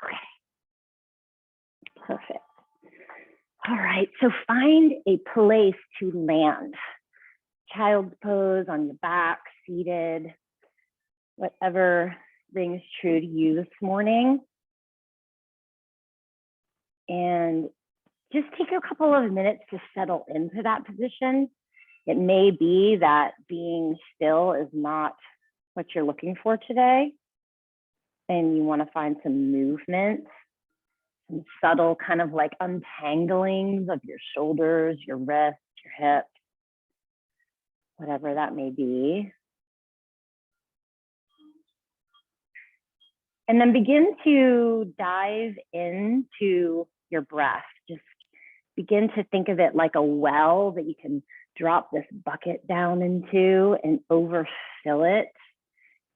Okay, perfect. All right, so find a place to land. Child's pose, on your back, seated, whatever rings true to you this morning. And just take a couple of minutes to settle into that position. It may be that being still is not what you're looking for today, and you want to find some movement, some subtle kind of like untanglings of your shoulders, your wrists, your hips, whatever that may be. And then begin to dive into your breath. Just begin to think of it like a well that you can drop this bucket down into and overfill it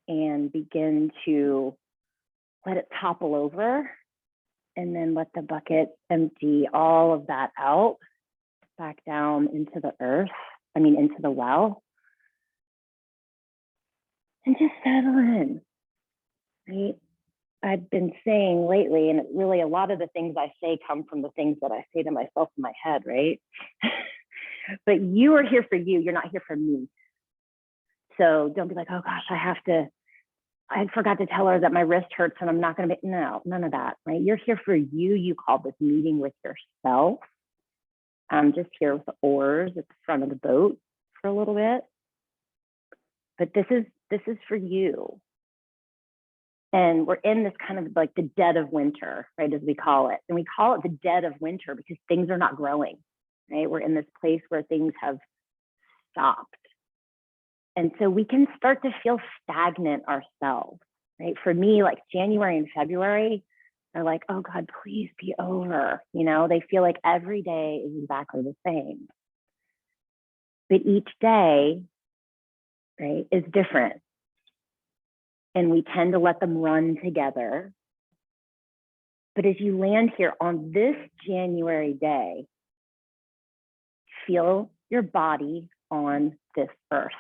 and begin to let it topple over, and then let the bucket empty all of that out back down into the earth, into the well. And just settle in, right? I've been saying lately, and really a lot of the things I say come from the things that I say to myself in my head, right? But you are here for you, you're not here for me. So don't be like, oh gosh, I forgot to tell her that my wrist hurts and I'm not gonna be, no, none of that, right? You're here for you. You called this meeting with yourself. I'm just here with the oars at the front of the boat for a little bit. But this is for you. And we're in this kind of like the dead of winter, right, as we call it. And we call it the dead of winter because things are not growing, right? We're in this place where things have stopped. And so we can start to feel stagnant ourselves, right? For me, like January and February are like, oh God, please be over. They feel like every day is exactly the same. But each day, right, is different. And we tend to let them run together. But as you land here on this January day, feel your body on this earth.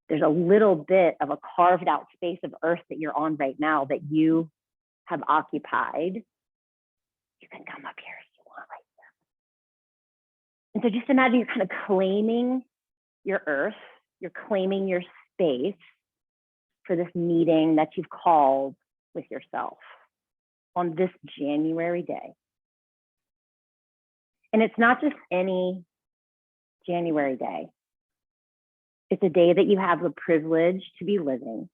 There's a little bit of a carved out space of earth that you're on right now that you have occupied. You can come up here if you want right there. And so just imagine you're kind of claiming your earth, you're claiming your space for this meeting that you've called with yourself on this January day. And it's not just any January day. It's a day that you have the privilege to be living.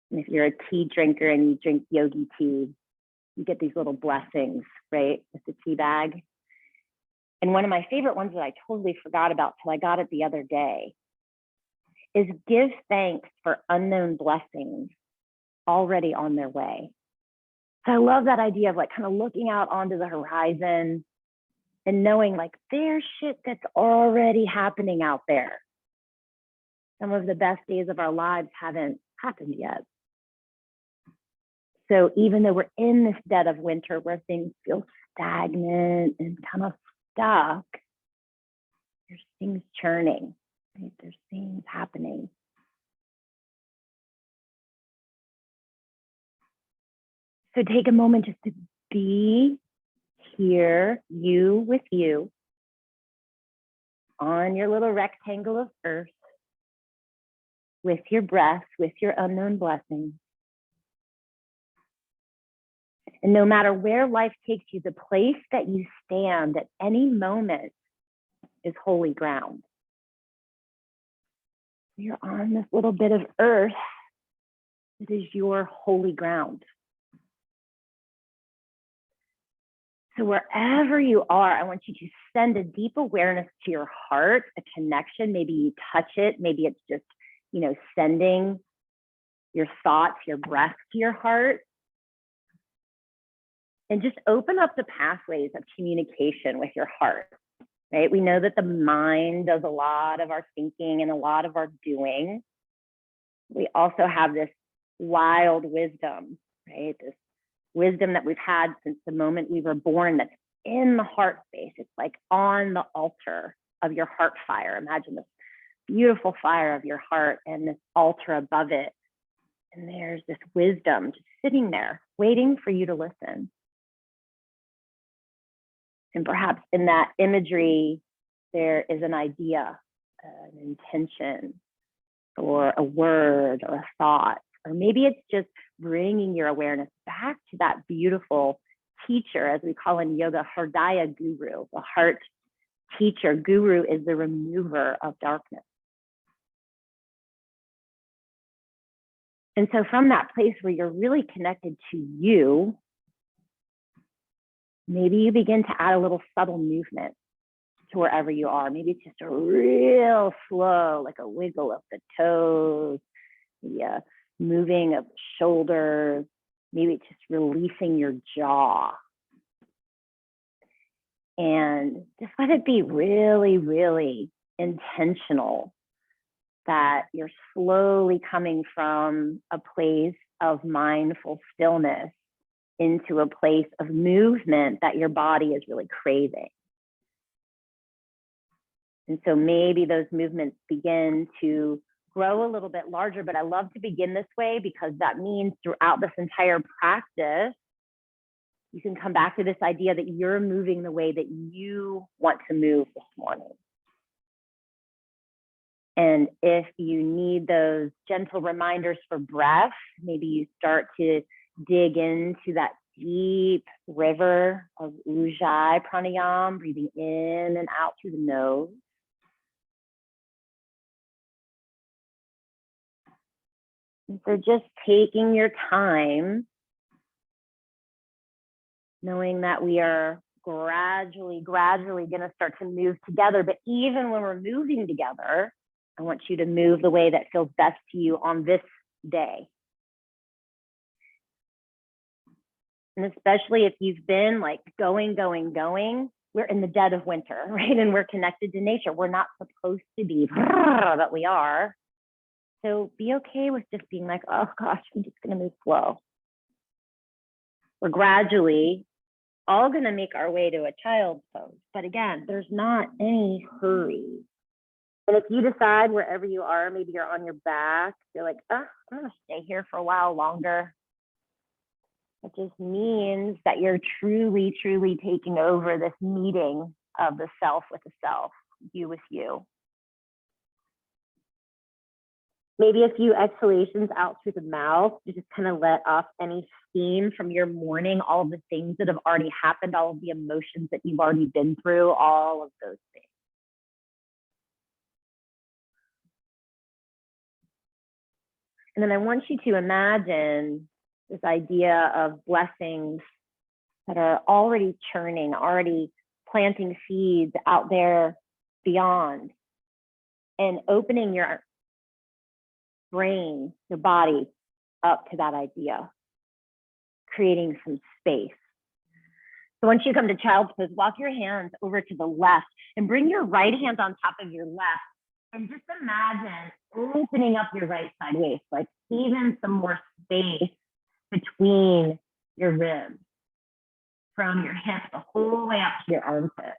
And if you're a tea drinker and you drink yogi tea, you get these little blessings, right, with the tea bag. And one of my favorite ones that I totally forgot about till I got it the other day is give thanks for unknown blessings already on their way. So I love that idea of like kind of looking out onto the horizon and knowing like there's shit that's already happening out there. Some of the best days of our lives haven't happened yet. So even though we're in this dead of winter where things feel stagnant and kind of stuck, there's things churning, right? There's things happening. So take a moment just to be here, you with you, on your little rectangle of earth, with your breath, with your unknown blessings. And no matter where life takes you, the place that you stand at any moment is holy ground. You're on this little bit of earth that is your holy ground. So wherever you are, I want you to send a deep awareness to your heart, a connection. Maybe you touch it. Maybe it's just, sending your thoughts, your breath to your heart. And just open up the pathways of communication with your heart, right? We know that the mind does a lot of our thinking and a lot of our doing. We also have this wild wisdom, right? This wisdom that we've had since the moment we were born that's in the heart space. It's like on the altar of your heart fire. Imagine this beautiful fire of your heart and this altar above it And there's this wisdom just sitting there, waiting for you to listen. And perhaps in that imagery, there is an idea, an intention, or a word, or a thought. Or maybe it's just bringing your awareness back to that beautiful teacher, as we call in yoga, Hridaya Guru, the heart teacher. Guru is the remover of darkness. And so from that place where you're really connected to you, maybe you begin to add a little subtle movement to wherever you are. Maybe it's just a real slow, like a wiggle of the toes, the moving of the shoulders. Maybe it's just releasing your jaw. And just let it be really, really intentional that you're slowly coming from a place of mindful stillness into a place of movement that your body is really craving. And so maybe those movements begin to grow a little bit larger, but I love to begin this way because that means throughout this entire practice, you can come back to this idea that you're moving the way that you want to move this morning. And if you need those gentle reminders for breath, maybe you start to dig into that deep river of Ujjayi pranayama, breathing in and out through the nose. And so just taking your time, knowing that we are gradually going to start to move together. But even when we're moving together, I want you to move the way that feels best to you on this day. And especially if you've been like going, we're in the dead of winter, right? And we're connected to nature. We're not supposed to be, but we are. So be okay with just being like, oh gosh, I'm just going to move slow. We're gradually all going to make our way to a child's pose. But again, there's not any hurry. And if you decide wherever you are, maybe you're on your back, you're like, oh, I'm going to stay here for a while longer. It just means that you're truly taking over this meeting of the self with the self, you with you. Maybe a few exhalations out through the mouth to just kind of let off any steam from your morning, all of the things that have already happened, all of the emotions that you've already been through, all of those things. And then I want you to imagine this idea of blessings that are already churning, already planting seeds out there beyond, and opening your brain, your body up to that idea, creating some space. So once you come to child's pose, walk your hands over to the left and bring your right hand on top of your left. And just imagine opening up your right side waist, like even some more space between your ribs, from your hips the whole way up to your armpit.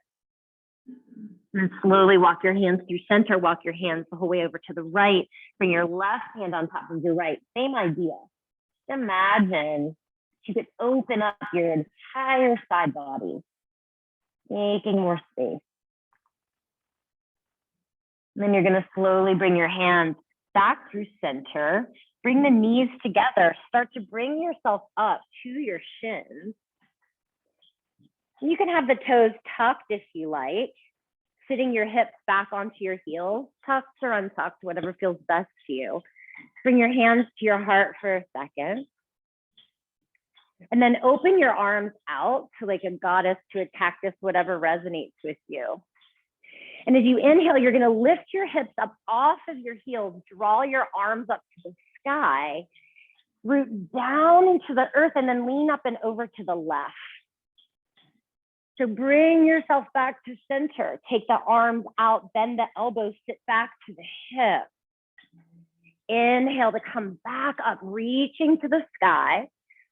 And then slowly walk your hands through center, walk your hands the whole way over to the right, bring your left hand on top of your right. Same idea. Just imagine you could open up your entire side body, making more space. And then you're going to slowly bring your hands back through center, bring the knees together, start to bring yourself up to your shins. You can have the toes tucked if you like, sitting your hips back onto your heels, tucked or untucked, whatever feels best to you. Bring your hands to your heart for a second. And then open your arms out to like a goddess, to a cactus, whatever resonates with you. And as you inhale, you're going to lift your hips up off of your heels, draw your arms up to the sky, root down into the earth, and then lean up and over to the left. So bring yourself back to center. Take the arms out, bend the elbows, sit back to the hip. Inhale to come back up, reaching to the sky.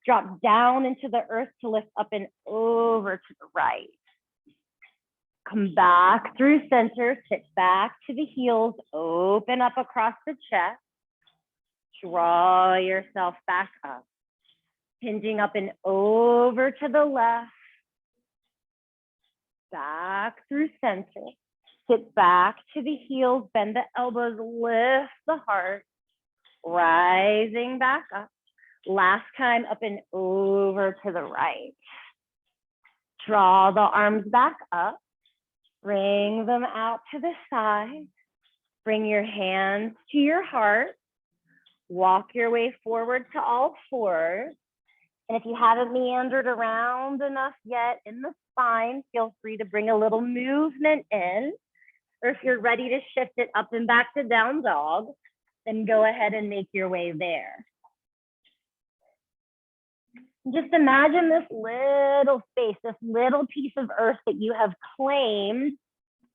Drop down into the earth to lift up and over to the right. Come back through center, sit back to the heels, open up across the chest. Draw yourself back up, hinging up and over to the left, back through center. Sit back to the heels, bend the elbows, lift the heart, rising back up. Last time, up and over to the right. Draw the arms back up, bring them out to the side. Bring your hands to your heart. Walk your way forward to all fours. And if you haven't meandered around enough yet in the spine, feel free to bring a little movement in. Or if you're ready to shift it up and back to down dog, then go ahead and make your way there. Just imagine this little space, this little piece of earth that you have claimed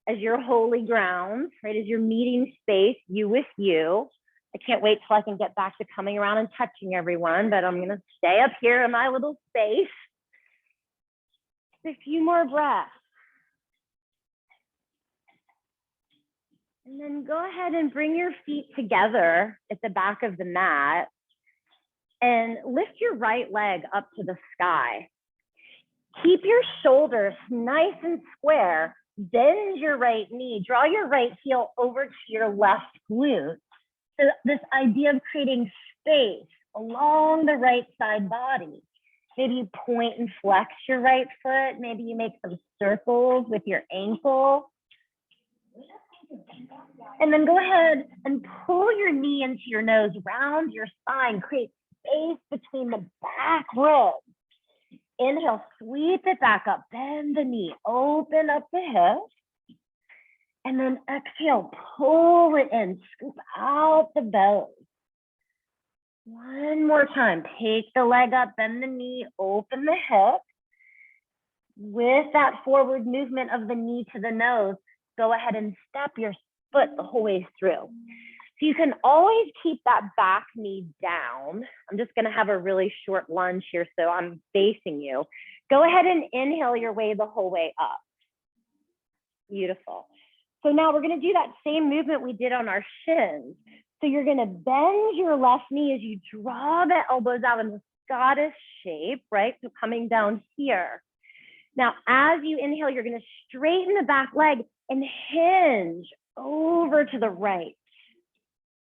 as your holy ground, right? As your meeting space, you with you. I can't wait till I can get back to coming around and touching everyone, but I'm gonna stay up here in my little space. A few more breaths. And then go ahead and bring your feet together at the back of the mat and lift your right leg up to the sky. Keep your shoulders nice and square. Bend your right knee. Draw your right heel over to your left glute. So this idea of creating space along the right side body. Maybe you point and flex your right foot. Maybe you make some circles with your ankle. And then go ahead and pull your knee into your nose, round your spine, create space between the back ribs. Inhale, sweep it back up, bend the knee, open up the hip. And then exhale, pull it in, scoop out the belly. One more time, take the leg up, bend the knee, open the hip. With that forward movement of the knee to the nose, go ahead and step your foot the whole way through. So you can always keep that back knee down. I'm just gonna have a really short lunge here, so I'm facing you. Go ahead and inhale your way the whole way up. Beautiful. So now we're gonna do that same movement we did on our shins. So you're gonna bend your left knee as you draw the elbows out in the goddess shape, right? So coming down here. Now, as you inhale, you're gonna straighten the back leg and hinge over to the right.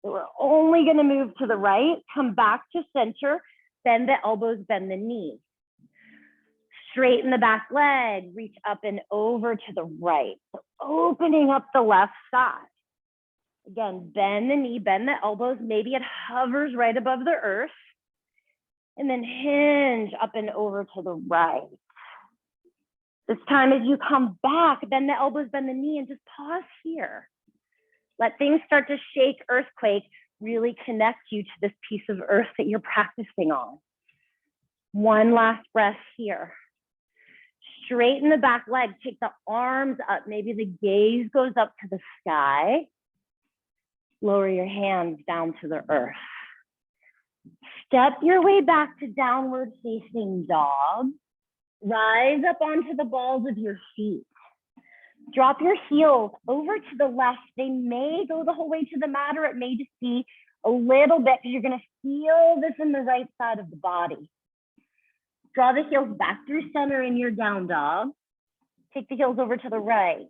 So we're only gonna move to the right, come back to center, bend the elbows, bend the knee. Straighten the back leg, reach up and over to the right. So opening up the left side. Again, bend the knee, bend the elbows, maybe it hovers right above the earth. And then hinge up and over to the right. This time as you come back, bend the elbows, bend the knee, and just pause here. Let things start to shake, earthquake, really connect you to this piece of earth that you're practicing on. One last breath here. Straighten the back leg, take the arms up. Maybe the gaze goes up to the sky. Lower your hands down to the earth. Step your way back to downward facing dog. Rise up onto the balls of your feet. Drop your heels over to the left. They may go the whole way to the mat, or it may just be a little bit because you're going to feel this in the right side of the body. Draw the heels back through center in your down dog. Take the heels over to the right.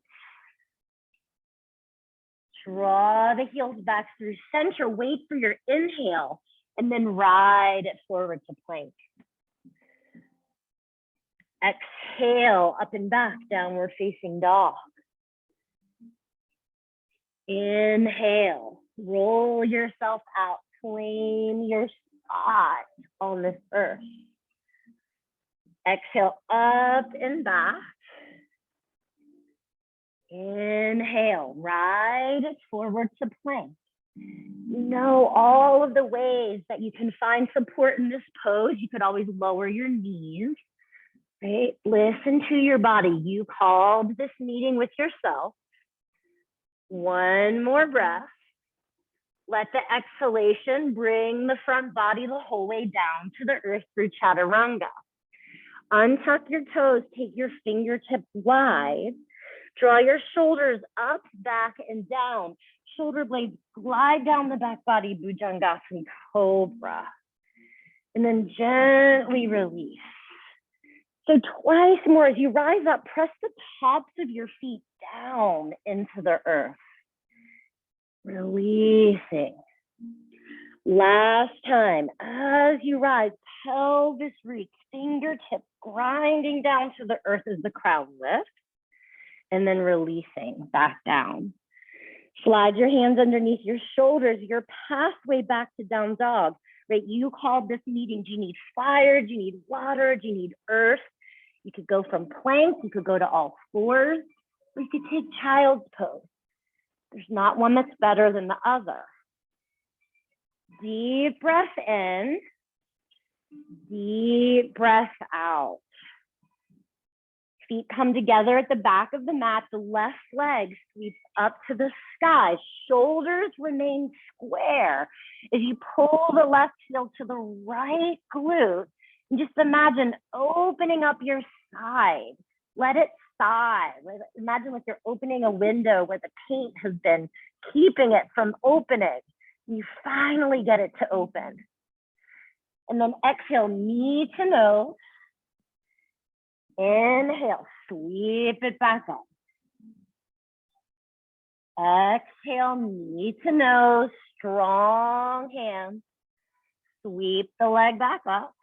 Draw the heels back through center. Wait for your inhale and then ride it forward to plank. Exhale, up and back, downward facing dog. Inhale, roll yourself out, claim your spot on this earth. Exhale, up and back. Inhale, ride it forward to plank. You know all of the ways that you can find support in this pose. You could always lower your knees. Right? Listen to your body. You called this meeting with yourself. One more breath. Let the exhalation bring the front body the whole way down to the earth through chaturanga. Untuck your toes, take your fingertips wide. Draw your shoulders up, back, and down. shoulder blades glide down the back body, Bhujangasana Cobra. And then gently release. So twice more as you rise up, press the tops of your feet down into the earth. Releasing. Last time, as you rise, pelvis roots, fingertips grinding down to the earth as the crown lifts, and then releasing back down. Slide your hands underneath your shoulders, your pathway back to down dog, right? You called this meeting. Do you need fire? Do you need water? Do you need earth? You could go from plank, you could go to all fours, or you could take child's pose. There's not one that's better than the other. Deep breath in, deep breath out. Feet come together at the back of the mat. The left leg sweeps up to the sky. Shoulders remain square. As you pull the left heel to the right glute, and just imagine opening up your side. Let it sigh. Imagine like you're opening a window where the paint has been keeping it from opening. You finally get it to open. And then exhale, knee to nose. Inhale, sweep it back up. Exhale, knee to nose, strong hands. Sweep the leg back up.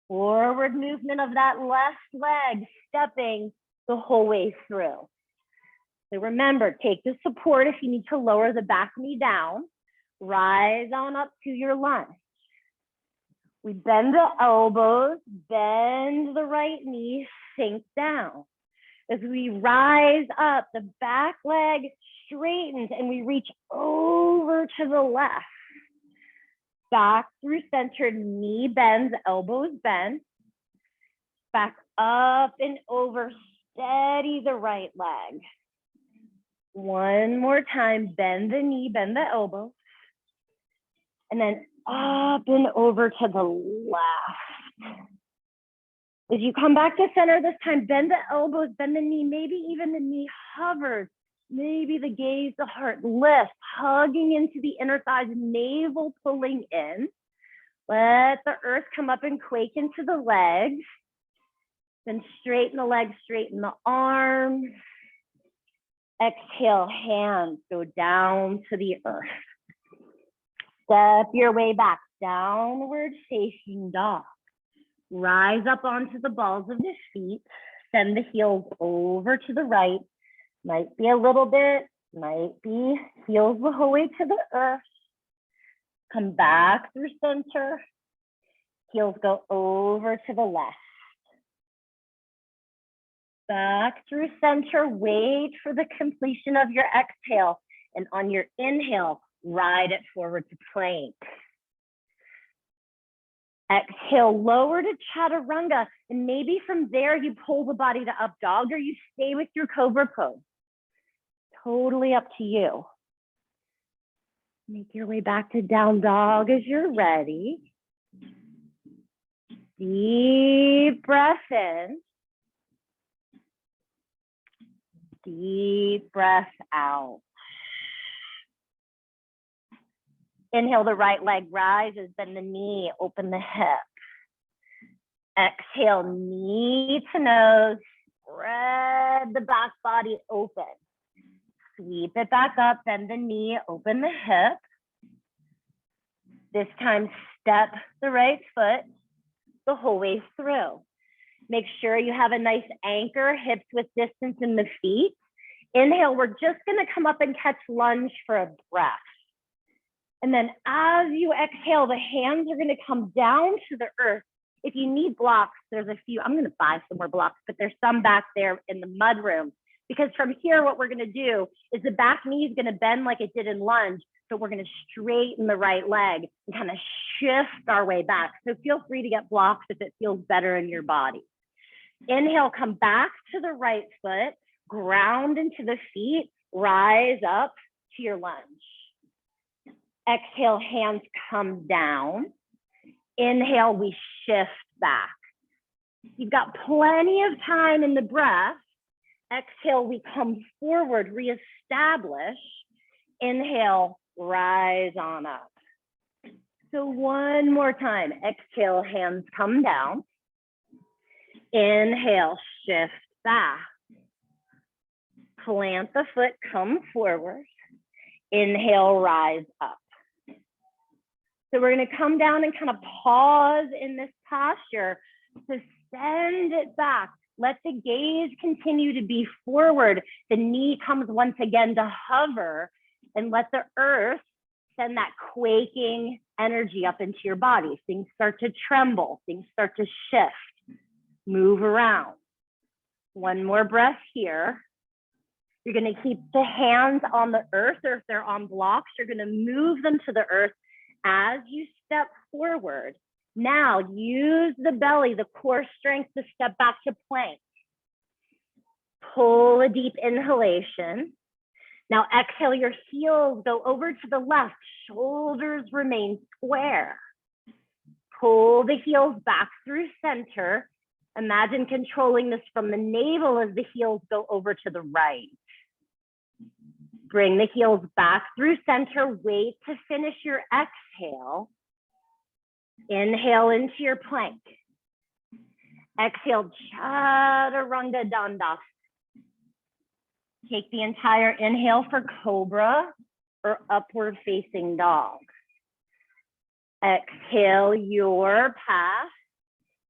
Forward movement of that left leg, stepping the whole way through. So remember, take the support if you need to lower the back knee down. Rise on up to your lunge. We bend the elbows, bend the right knee, sink down. As we rise up, the back leg straightens and we reach over to the left. Back through center, knee bends, elbows bend. Back up and over, steady the right leg. One more time, bend the knee, bend the elbow. And then up and over to the left. As you come back to center this time, bend the elbows, bend the knee, maybe even the knee hovers. Maybe the gaze, the heart lifts, hugging into the inner thighs, navel pulling in. Let the earth come up and quake into the legs. Then straighten the legs, straighten the arms. Exhale, hands go down to the earth. Step your way back, downward facing dog. Rise up onto the balls of the feet. Send the heels over to the right. Might be a little bit, might be heels the whole way to the earth. Come back through center. Heels go over to the left. Back through center, wait for the completion of your exhale. And on your inhale, ride it forward to plank. Exhale, lower to chaturanga. And maybe from there, you pull the body to up dog or you stay with your cobra pose. Totally up to you. Make your way back to down dog as you're ready. Deep breath in. Deep breath out. Inhale, the right leg rises, bend the knee, open the hip. Exhale, knee to nose, spread the back body open. Sweep it back up, bend the knee, open the hip. This time, step the right foot the whole way through. Make sure you have a nice anchor, hips with distance in the feet. Inhale, we're just gonna come up and catch lunge for a breath. And then as you exhale, the hands are gonna come down to the earth. If you need blocks, there's a few, I'm gonna buy some more blocks, but there's some back there in the mud room. Because from here, what we're gonna do is the back knee is gonna bend like it did in lunge, but we're gonna straighten the right leg and kind of shift our way back. So feel free to get blocks if it feels better in your body. Inhale, come back to the right foot, ground into the feet, rise up to your lunge. Exhale, hands come down. Inhale, we shift back. You've got plenty of time in the breath. Exhale, we come forward, reestablish. inhale, rise on up. So one more time, exhale, hands come down. Inhale, shift back. Plant the foot, come forward. Inhale, rise up. So we're gonna come down and kind of pause in this posture to send it back. Let the gaze continue to be forward. The knee comes once again to hover, and let the earth send that quaking energy up into your body. Things start to tremble, things start to shift, move around. One more breath here. You're gonna keep the hands on the earth, or if they're on blocks, you're gonna move them to the earth as you step forward. Now use the belly, the core strength to step back to plank. Pull a deep inhalation. Now exhale, your heels go over to the left, shoulders remain square. Pull the heels back through center. Imagine controlling this from the navel as the heels go over to the right. Bring the heels back through center. Wait to finish your exhale. Inhale into your plank. Exhale, chaturanga dandasana. Take the entire inhale for cobra or upward facing dog. Exhale your path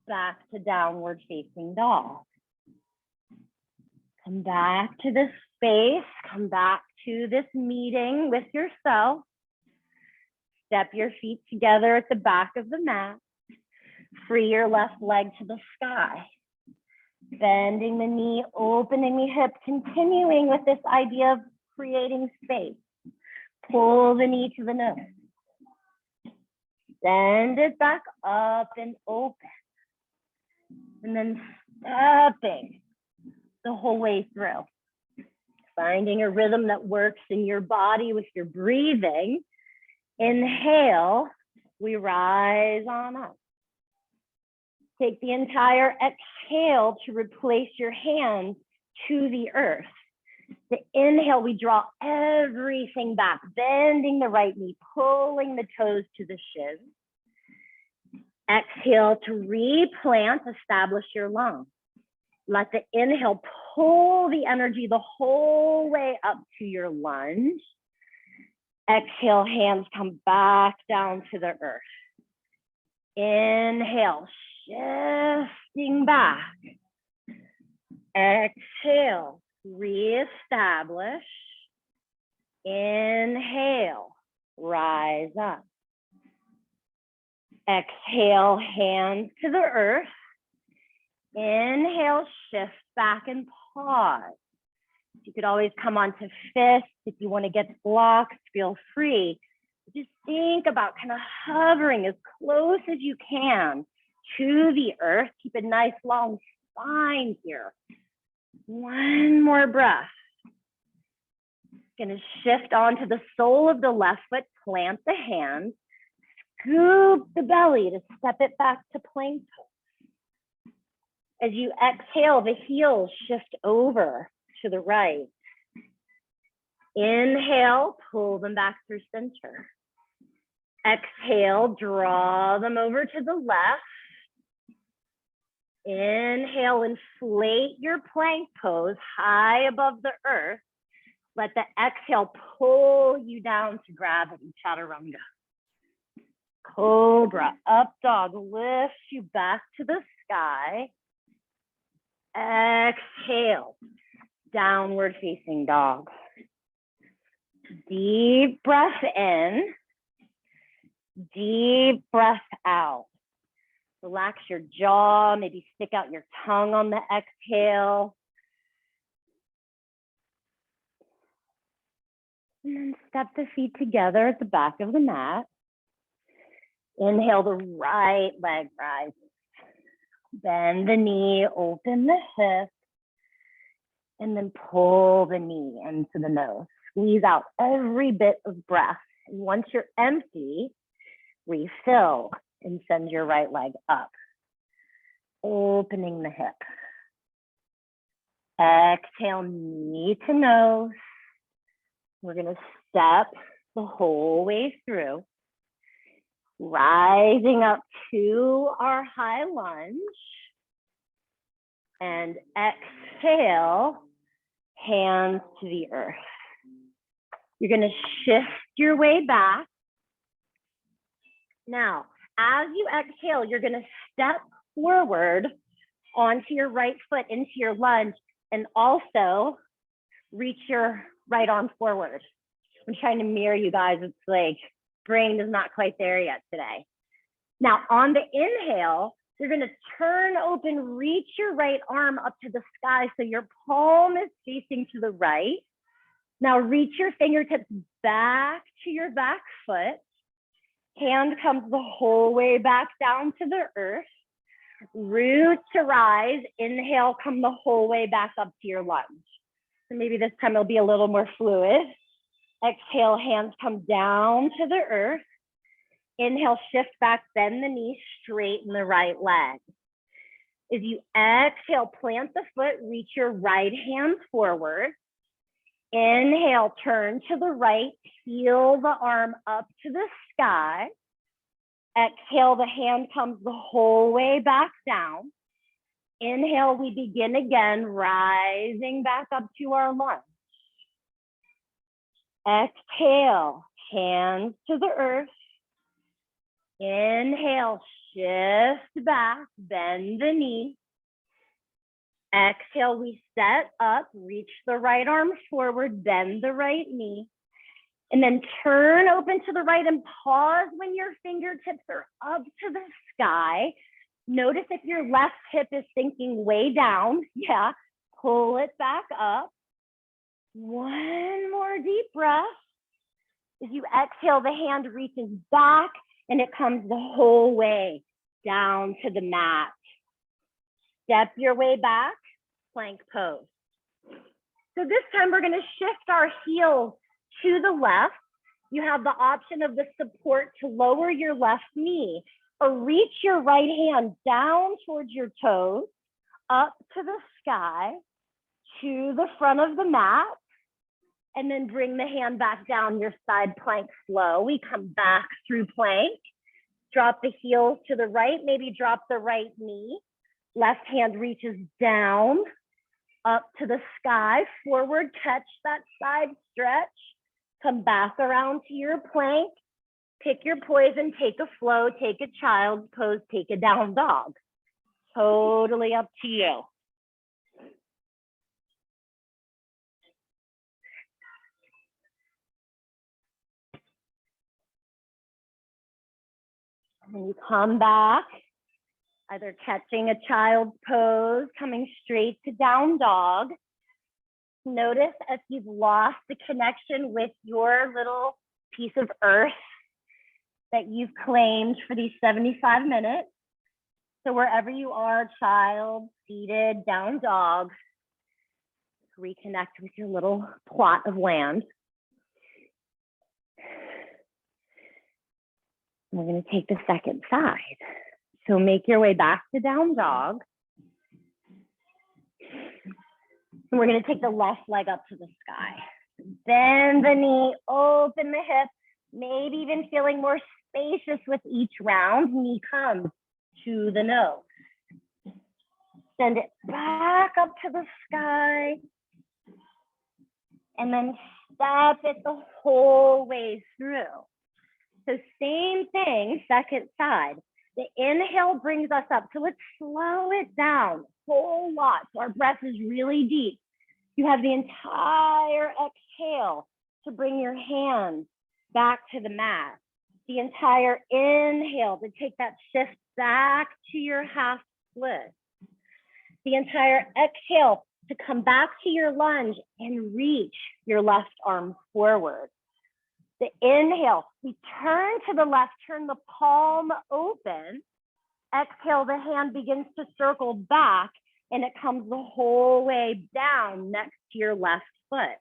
back to downward facing dog. Come back to this space, come back to this meeting with yourself. Step your feet together at the back of the mat. Free your left leg to the sky. Bending the knee, opening the hip, continuing with this idea of creating space. Pull the knee to the nose. Send it back up and open. And then stepping the whole way through. Finding a rhythm that works in your body with your breathing. Inhale, we rise on up. Take the entire exhale to replace your hands to the earth. The inhale, we draw everything back, bending the right knee, pulling the toes to the shins. Exhale to replant, establish your lungs. Let the inhale pull the energy the whole way up to your lunge. Exhale, hands come back down to the earth. Inhale, shifting back. Exhale, reestablish. Inhale, rise up. Exhale, hands to the earth. Inhale, shift back and pause. You could always come onto fists. If you want to get blocks, feel free. Just think about kind of hovering as close as you can to the earth. Keep a nice long spine here. One more breath. Gonna shift onto the sole of the left foot, plant the hands, scoop the belly to step it back to plank pose. As you exhale, the heels shift over to the right. Inhale, pull them back through center. Exhale, draw them over to the left. Inhale, inflate your plank pose high above the earth. Let the exhale pull you down to gravity, chaturanga. Cobra, up dog, lift you back to the sky. Exhale, downward facing dog. Deep breath in, deep breath out. Relax your jaw, maybe stick out your tongue on the exhale. And then step the feet together at the back of the mat. Inhale, the right leg rises. Bend the knee, open the hip, and then pull the knee into the nose. Squeeze out every bit of breath. And once you're empty, refill and send your right leg up. Opening the hip. Exhale, knee to nose. We're gonna step the whole way through, rising up to our high lunge, and exhale, hands to the earth. You're going to shift your way back. Now, as you exhale, you're going to step forward onto your right foot into your lunge and also reach your right arm forward. I'm trying to mirror you guys. It's like brain is not quite there yet today. Now, on the inhale, you're going to turn open, reach your right arm up to the sky so your palm is facing to the right. Now, reach your fingertips back to your back foot. Hand comes the whole way back down to the earth. Root to rise. Inhale, come the whole way back up to your lunge. So maybe this time it'll be a little more fluid. Exhale, hands come down to the earth. Inhale, shift back, bend the knee, straighten the right leg. As you exhale, plant the foot, reach your right hand forward. Inhale, turn to the right, heel the arm up to the sky. Exhale, the hand comes the whole way back down. Inhale, we begin again, rising back up to our lunge. Exhale, hands to the earth. Inhale, shift back, bend the knee. Exhale, we set up, reach the right arm forward, bend the right knee. And then turn open to the right and pause when your fingertips are up to the sky. Notice if your left hip is sinking way down. Yeah, pull it back up. One more deep breath. As you exhale, the hand reaches back and it comes the whole way down to the mat. Step your way back, plank pose. So this time we're going to shift our heels to the left. You have the option of the support to lower your left knee or reach your right hand down towards your toes, up to the sky, to the front of the mat, and then bring the hand back down your side plank flow. We come back through plank, drop the heels to the right, maybe drop the right knee. Left hand reaches down, up to the sky, forward, catch that side stretch. Come back around to your plank, pick your poise and take a flow, take a child's pose, take a down dog. Totally up to you. When you come back, either catching a child's pose, coming straight to down dog. Notice if you've lost the connection with your little piece of earth that you've claimed for these 75 minutes. So wherever you are, child, seated, down dog, reconnect with your little plot of land. We're going to take the second side. So make your way back to down dog. And we're going to take the left leg up to the sky. Bend the knee, open the hip, maybe even feeling more spacious with each round. Knee comes to the nose. Send it back up to the sky. And then step it the whole way through. So same thing, second side. The inhale brings us up. So let's slow it down a whole lot. So our breath is really deep. You have the entire exhale to bring your hands back to the mat. The entire inhale to take that shift back to your half split. The entire exhale to come back to your lunge and reach your left arm forward. The inhale, we turn to the left, turn the palm open. Exhale, the hand begins to circle back and it comes the whole way down next to your left foot.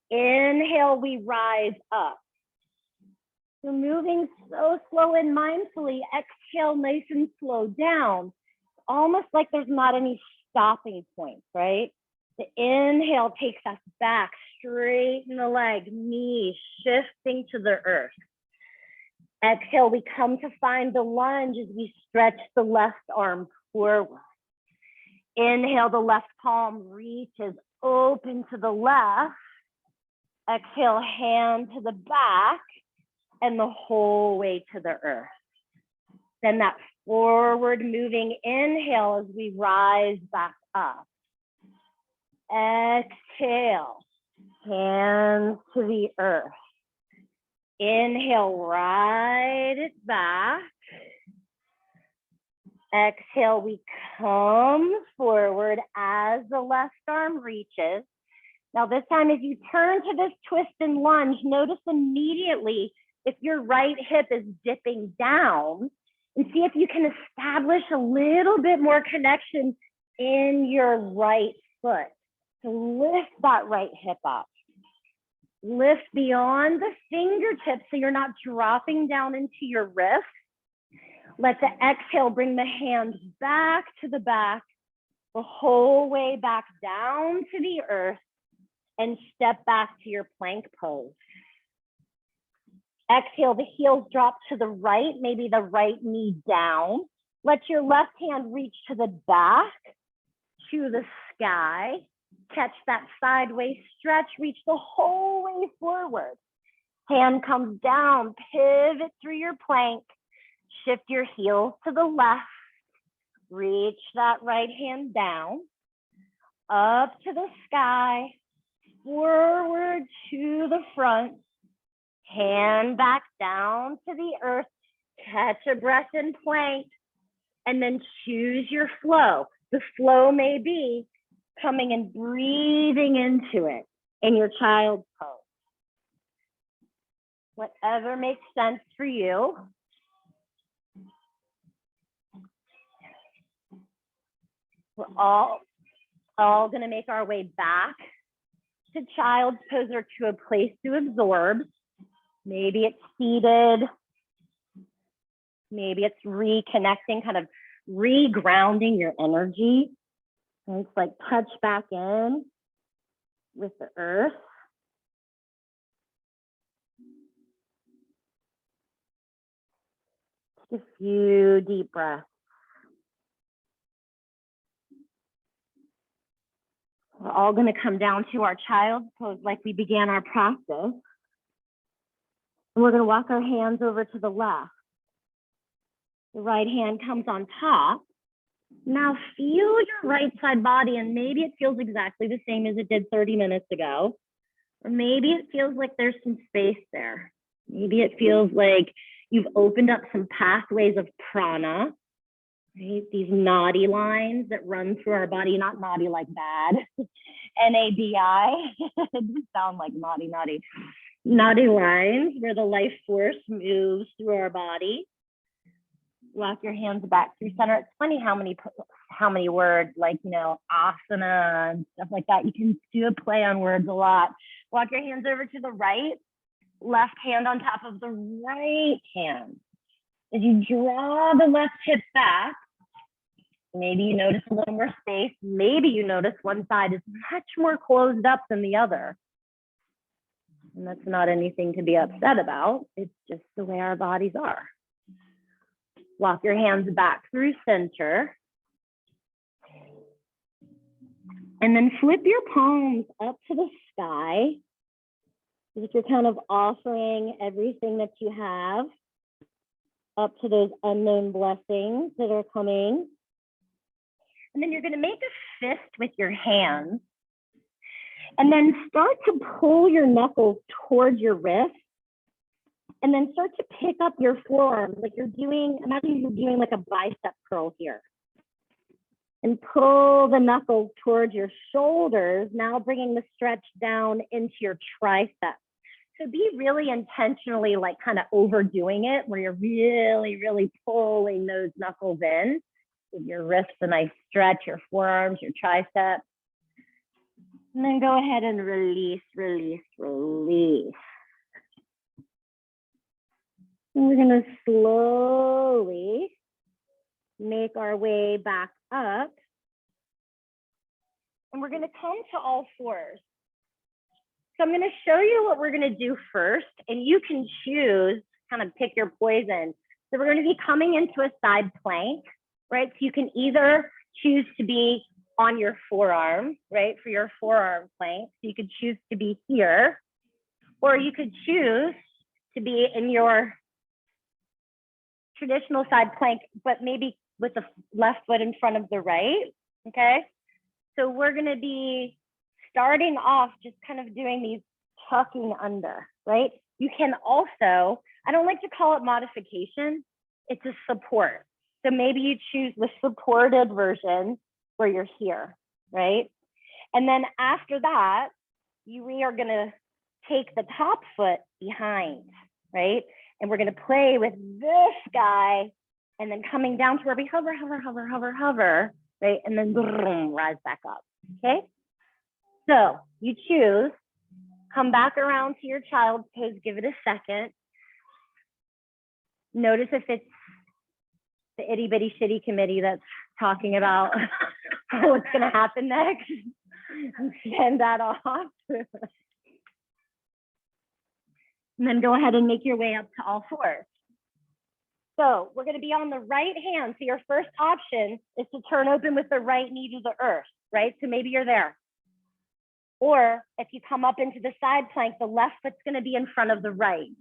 Inhale, we rise up. We're moving so slow and mindfully. Exhale, nice and slow down. Almost like there's not any stopping points, right? The inhale takes us back, straighten the leg, knees shifting to the earth. Exhale, we come to find the lunge as we stretch the left arm forward. Inhale, the left palm reaches open to the left. Exhale, hand to the back and the whole way to the earth. Then that forward moving inhale as we rise back up. Exhale, hands to the earth. Inhale, ride it back. Exhale, we come forward as the left arm reaches. Now this time, as you turn to this twist and lunge, notice immediately if your right hip is dipping down, and see if you can establish a little bit more connection in your right foot. So lift that right hip up. Lift beyond the fingertips so you're not dropping down into your wrist. Let the exhale bring the hands back to the back, the whole way back down to the earth, and step back to your plank pose. Exhale, the heels drop to the right, maybe the right knee down. Let your left hand reach to the back, to the sky. Catch that sideways stretch, reach the whole way forward. Hand comes down, pivot through your plank. Shift your heels to the left. Reach that right hand down, up to the sky, forward to the front. Hand back down to the earth, catch a breath in plank, and then choose your flow. The flow may be coming and breathing into it in your child's pose. Whatever makes sense for you. We're all gonna make our way back to child's pose or to a place to absorb. Maybe it's seated. Maybe it's reconnecting, kind of regrounding your energy. And it's like touch back in with the earth. Take a few deep breaths. We're all going to come down to our child's pose like we began our practice. And we're going to walk our hands over to the left. The right hand comes on top. Now feel your right side body, and maybe it feels exactly the same as it did 30 minutes ago. Or maybe it feels like there's some space there. Maybe it feels like you've opened up some pathways of prana, right? These naughty lines that run through our body, not naughty like bad, N-A-D-I, it doesn't sound like naughty. Naughty lines where the life force moves through our body. Walk your hands back through center. It's funny how many words, like, asana and stuff like that. You can do a play on words a lot. Walk your hands over to the right, left hand on top of the right hand. As you draw the left hip back, maybe you notice a little more space. Maybe you notice one side is much more closed up than the other. And that's not anything to be upset about. It's just the way our bodies are. Walk your hands back through center. And then flip your palms up to the sky. As if you're kind of offering everything that you have up to those unknown blessings that are coming. And then you're going to make a fist with your hands. And then start to pull your knuckles towards your wrist. And then start to pick up your forearms like you're doing, imagine you're doing like a bicep curl here. And pull the knuckles towards your shoulders, now bringing the stretch down into your triceps. So be really intentionally like kind of overdoing it, where you're really, really pulling those knuckles in. Give your wrists a nice stretch, your forearms, your triceps. And then go ahead and release, release, release. And we're going to slowly make our way back up. and we're gonna come to all fours. So I'm gonna show you what we're gonna do first, and you can choose, kind of pick your poison. So we're gonna be coming into a side plank, right? So you can either choose to be on your forearm, right? For your forearm plank. So you could choose to be here, or you could choose to be in your traditional side plank, but maybe with the left foot in front of the right, okay? So we're gonna be starting off just kind of doing these tucking under, right? You can also, I don't like to call it modification, it's a support. So maybe you choose the supported version where you're here, right? And then after that, we are gonna take the top foot behind, right? And we're gonna play with this guy and then coming down to where we hover, right? And then boom, rise back up, okay? So you choose, come back around to your child's pose, give it a second. Notice if it's the itty bitty shitty committee that's talking about what's gonna happen next. Send that off. And then go ahead and make your way up to all fours. So we're gonna be on the right hand. So your first option is to turn open with the right knee to the earth, right? So maybe you're there. Or if you come up into the side plank, the left foot's gonna be in front of the right.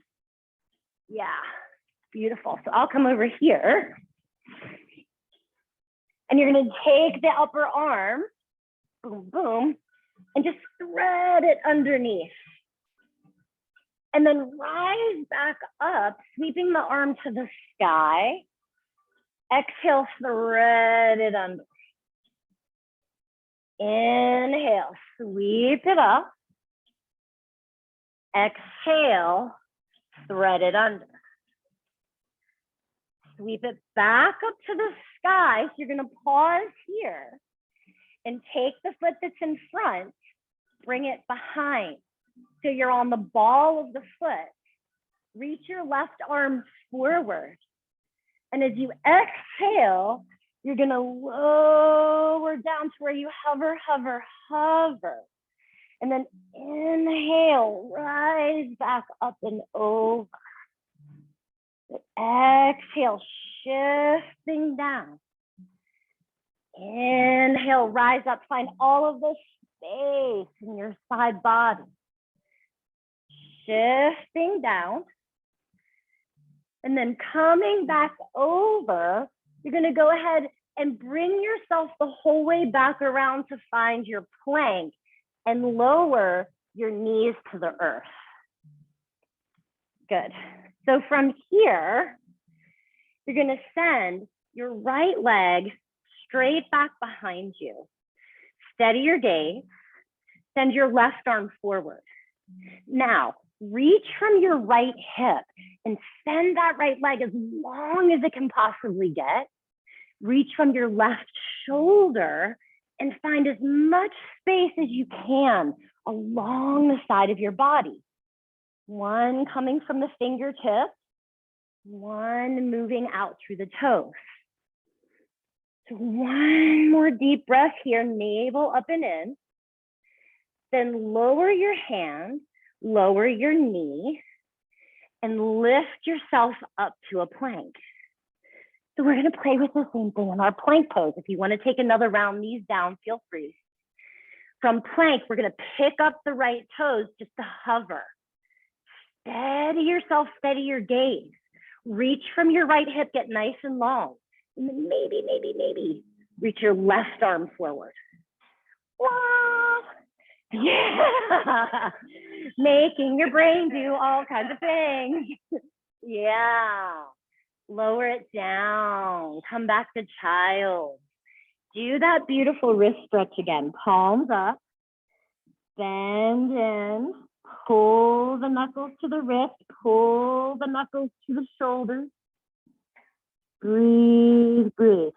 Yeah, beautiful. So I'll come over here. And you're gonna take the upper arm, boom, boom, and just thread it underneath. And then rise back up, sweeping the arm to the sky. Exhale, thread it under. Inhale, sweep it up. Exhale, thread it under. Sweep it back up to the sky. So you're gonna pause here and take the foot that's in front, bring it behind. So you're on the ball of the foot. Reach your left arm forward. And as you exhale, you're gonna lower down to where you hover. And then inhale, rise back up and over. Exhale, shifting down. Inhale, rise up, find all of the space in your side body. Shifting down. And then coming back over, you're gonna go ahead and bring yourself the whole way back around to find your plank and lower your knees to the earth. Good. So from here, you're gonna send your right leg straight back behind you. Steady your gaze, send your left arm forward. Now, reach from your right hip and send that right leg as long as it can possibly get. Reach from your left shoulder and find as much space as you can along the side of your body. One coming from the fingertips, one moving out through the toes. So one more deep breath here, navel up and in. Then lower your hand, lower your knee, and lift yourself up to a plank. So we're gonna play with the same thing in our plank pose. If you wanna take another round, knees down, feel free. From plank, we're gonna pick up the right toes just to hover. Steady yourself, steady your gaze. Reach from your right hip, get nice and long. And then maybe, reach your left arm forward. Wow. Yeah. Making your brain do all kinds of things. Yeah. Lower it down. Come back to child. Do that beautiful wrist stretch again. Palms up. Bend in. Pull the knuckles to the wrist. Pull the knuckles to the shoulders. Breathe, breathe.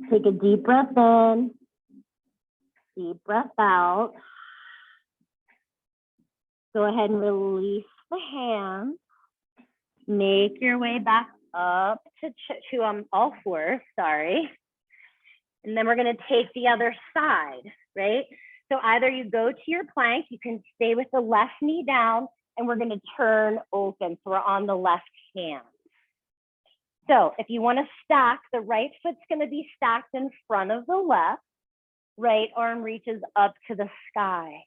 Take a deep breath in. Deep breath out. Go ahead and release the hands. Make your way back up to all fours, sorry. And then we're going to take the other side, right? So either you go to your plank, you can stay with the left knee down, and we're going to turn open. So we're on the left hand. So if you want to stack, the right foot's going to be stacked in front of the left. Right arm reaches up to the sky.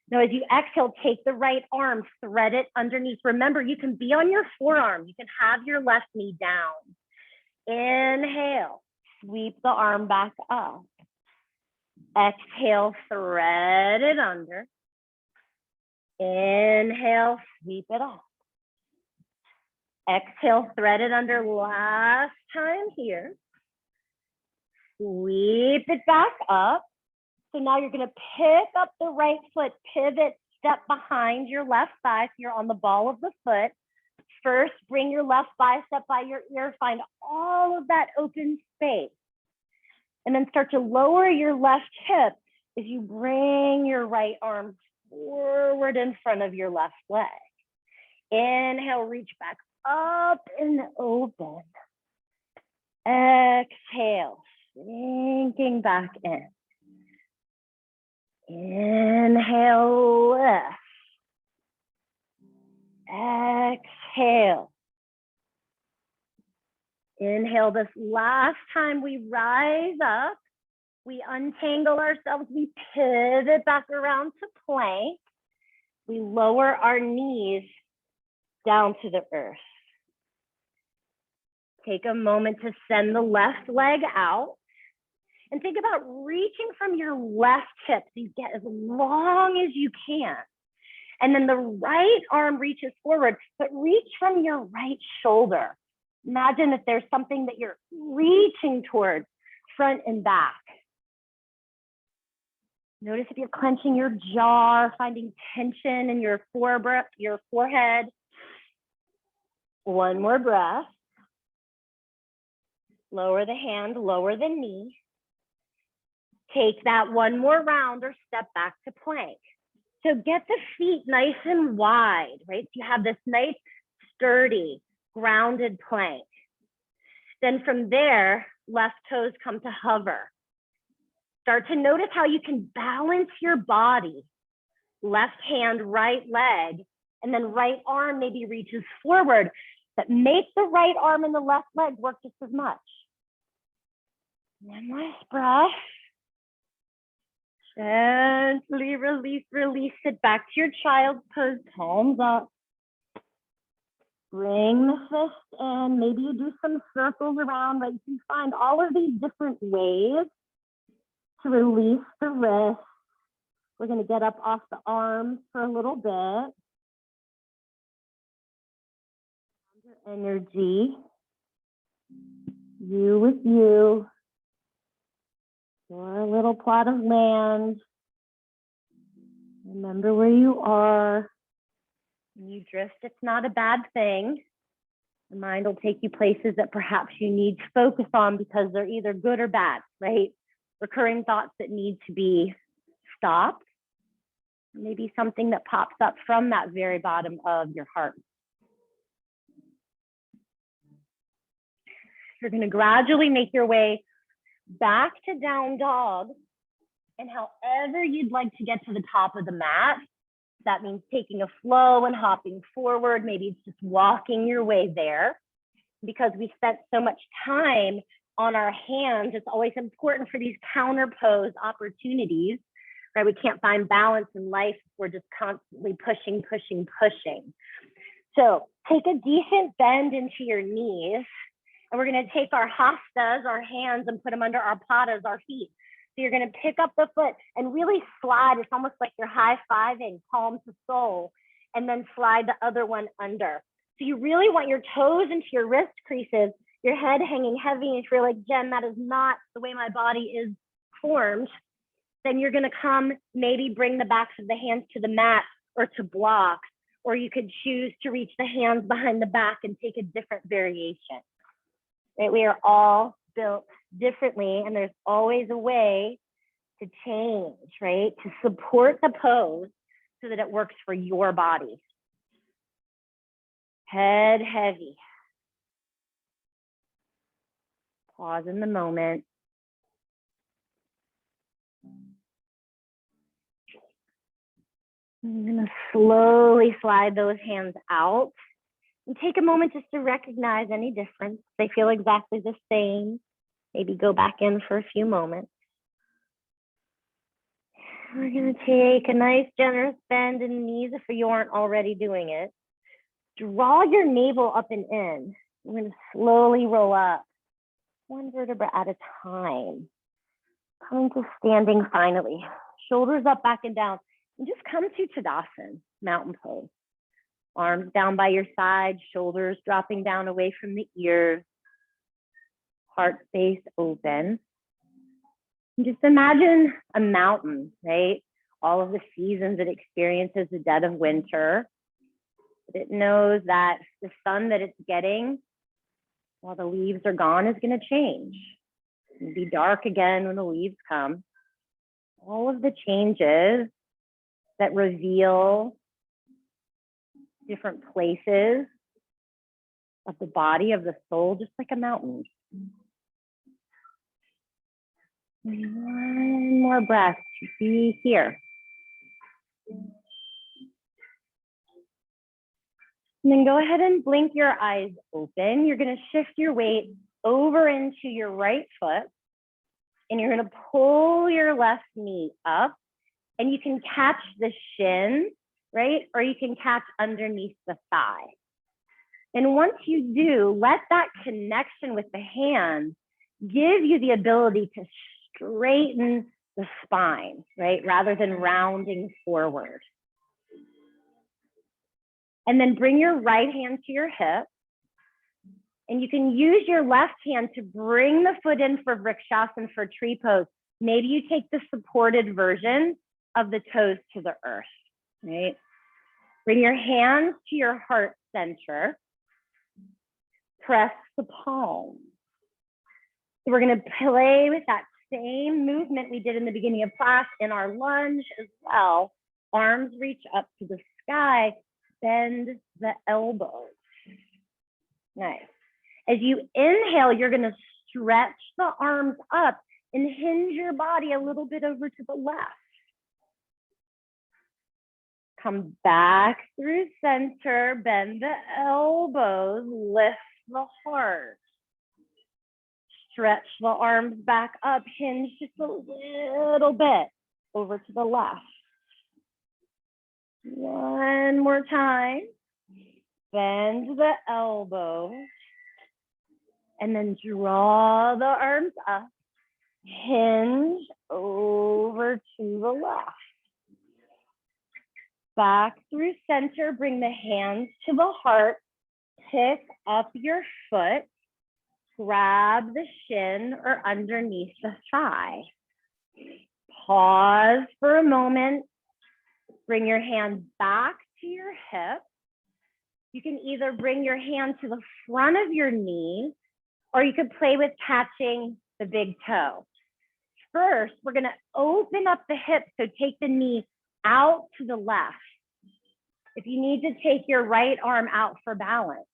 Now, as you exhale, take the right arm, thread it underneath. Remember, you can be on your forearm. You can have your left knee down. Inhale, sweep the arm back up. Exhale, thread it under. Inhale, sweep it up. Exhale, thread it under. Last time here. Sweep it back up. So now you're going to pick up the right foot, pivot, step behind your left thigh. So you're on the ball of the foot. First, bring your left bicep by your ear. Find all of that open space. And then start to lower your left hip as you bring your right arm forward in front of your left leg. Inhale, reach back up and open. Exhale, sinking back in. Inhale, lift. Exhale. Inhale this last time. We rise up. We untangle ourselves. We pivot back around to plank. We lower our knees down to the earth. Take a moment to send the left leg out. And think about reaching from your left hip so you get as long as you can. And then the right arm reaches forward, but reach from your right shoulder. Imagine that there's something that you're reaching towards, front and back. Notice if you're clenching your jaw, finding tension in your forehead. One more breath. Lower the hand, lower the knee. Take that one more round or step back to plank. So get the feet nice and wide, right? So you have this nice, sturdy, grounded plank. Then from there, left toes come to hover. Start to notice how you can balance your body. Left hand, right leg, and then right arm maybe reaches forward, but make the right arm and the left leg work just as much. One last breath. Gently release, release it back to your child's pose, palms up. Bring the fist in. Maybe you do some circles around, but you can find all of these different ways to release the wrist. We're going to get up off the arms for a little bit. Energy. You with you. Your little plot of land. Remember where you are. When you drift, it's not a bad thing. The mind will take you places that perhaps you need to focus on because they're either good or bad, right? Recurring thoughts that need to be stopped. Maybe something that pops up from that very bottom of your heart. You're going to gradually make your way back to down dog, and however you'd like to get to the top of the mat, that means taking a flow and hopping forward. Maybe it's just walking your way there. Because we spent so much time on our hands, it's always important for these counter pose opportunities, right? We can't find balance in life if we're just constantly pushing, pushing, pushing. So take a decent bend into your knees. And we're going to take our hastas, our hands, and put them under our padas, our feet. So you're going to pick up the foot and really slide. It's almost like you're high-fiving, palm to sole, and then slide the other one under. So you really want your toes into your wrist creases, your head hanging heavy. And if you're like, Jen, that is not the way my body is formed, then you're going to come, maybe bring the backs of the hands to the mat or to blocks, or you could choose to reach the hands behind the back and take a different variation. Right? We are all built differently, and there's always a way to change, right? To support the pose so that it works for your body. Head heavy. Pause in the moment. I'm gonna slowly slide those hands out and take a moment just to recognize any difference. They feel exactly the same. Maybe go back in for a few moments. We're gonna take a nice generous bend in the knees if you aren't already doing it. Draw your navel up and in. We're gonna slowly roll up, one vertebra at a time. Coming to standing finally. Shoulders up, back and down. And just come to Tadasana, mountain pose. Arms down by your side, shoulders dropping down away from the ears. Heart space open. And just imagine a mountain, right? All of the seasons it experiences the dead of winter. It knows that the sun that it's getting while the leaves are gone is going to change. It'll be dark again when the leaves come. All of the changes that reveal different places of the body, of the soul, just like a mountain. One more breath to be here. And then go ahead and blink your eyes open. You're going to shift your weight over into your right foot, and you're going to pull your left knee up, and you can catch the shin, right? Or you can catch underneath the thigh. And once you do, let that connection with the hands give you the ability to straighten the spine, right? Rather than rounding forward. And then bring your right hand to your hip. And you can use your left hand to bring the foot in for Vrikshasana, for tree pose. Maybe you take the supported version of the toes to the earth, right? Bring your hands to your heart center. Press the palms. So we're going to play with that same movement we did in the beginning of class in our lunge as well. Arms reach up to the sky, bend the elbows. Nice. As you inhale, you're going to stretch the arms up and hinge your body a little bit over to the left. Come back through center, bend the elbows, lift the heart. Stretch the arms back up, hinge just a little bit over to the left. One more time. Bend the elbows. And then draw the arms up. Hinge over to the left. Back through center, bring the hands to the heart. Pick up your foot. Grab the shin or underneath the thigh. Pause for a moment. Bring your hand back to your hip. You can either bring your hand to the front of your knee, or you could play with catching the big toe. First, we're going to open up the hip, so take the knee out to the left. If you need to take your right arm out for balance,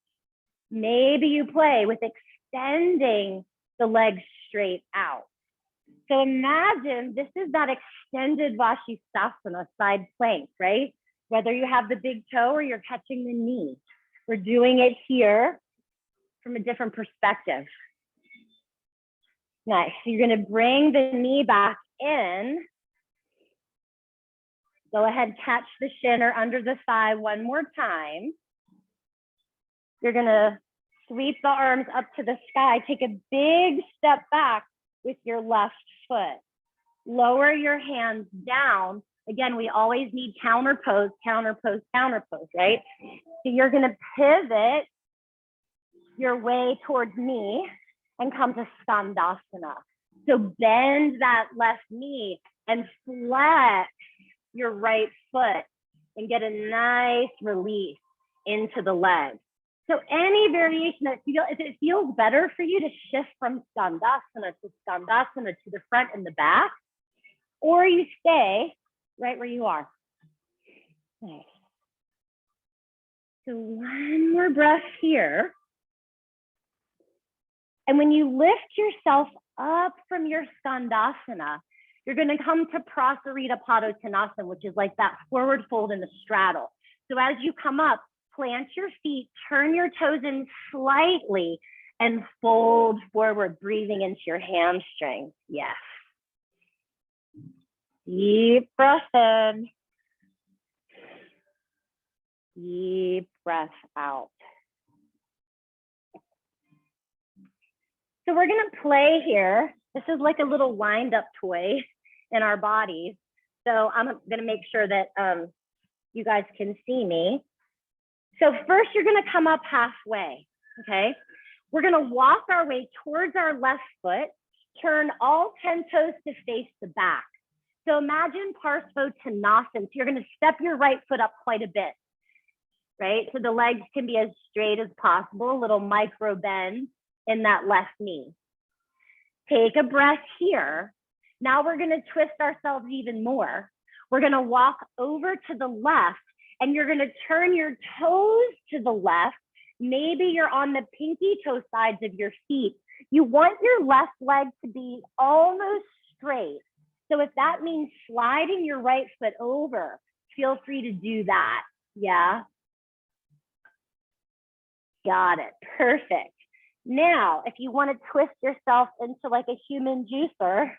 maybe you play with extending the legs straight out. So imagine this is that extended Vashisthasana, side plank, right? Whether you have the big toe or you're catching the knee. We're doing it here from a different perspective. Nice. So you're going to bring the knee back in. Go ahead, catch the shin or under the thigh one more time. You're going to sweep the arms up to the sky. Take a big step back with your left foot. Lower your hands down. Again, we always need counter pose, right? So you're going to pivot your way towards me and come to Skandasana. So bend that left knee and flex your right foot and get a nice release into the leg. So any variation that if it feels better for you to shift from Skandasana to the front and the back, or you stay right where you are. Nice. So one more breath here. And when you lift yourself up from your Skandasana, you're going to come to Prasarita Padottanasana, which is like that forward fold in the straddle. So as you come up, plant your feet, turn your toes in slightly, and fold forward, breathing into your hamstrings. Yes. Deep breath in. Deep breath out. So we're going to play here. This is like a little wind-up toy in our bodies. So I'm going to make sure that you guys can see me. So first, you're going to come up halfway, okay? We're going to walk our way towards our left foot, turn all 10 toes to face the back. So imagine Parsvottanasana. So you're going to step your right foot up quite a bit, right? So the legs can be as straight as possible, a little micro bend in that left knee. Take a breath here. Now we're going to twist ourselves even more. We're going to walk over to the left, and you're going to turn your toes to the left. Maybe you're on the pinky toe sides of your feet. You want your left leg to be almost straight. So if that means sliding your right foot over, feel free to do that. Yeah. Got it. Perfect. Now, if you want to twist yourself into like a human juicer,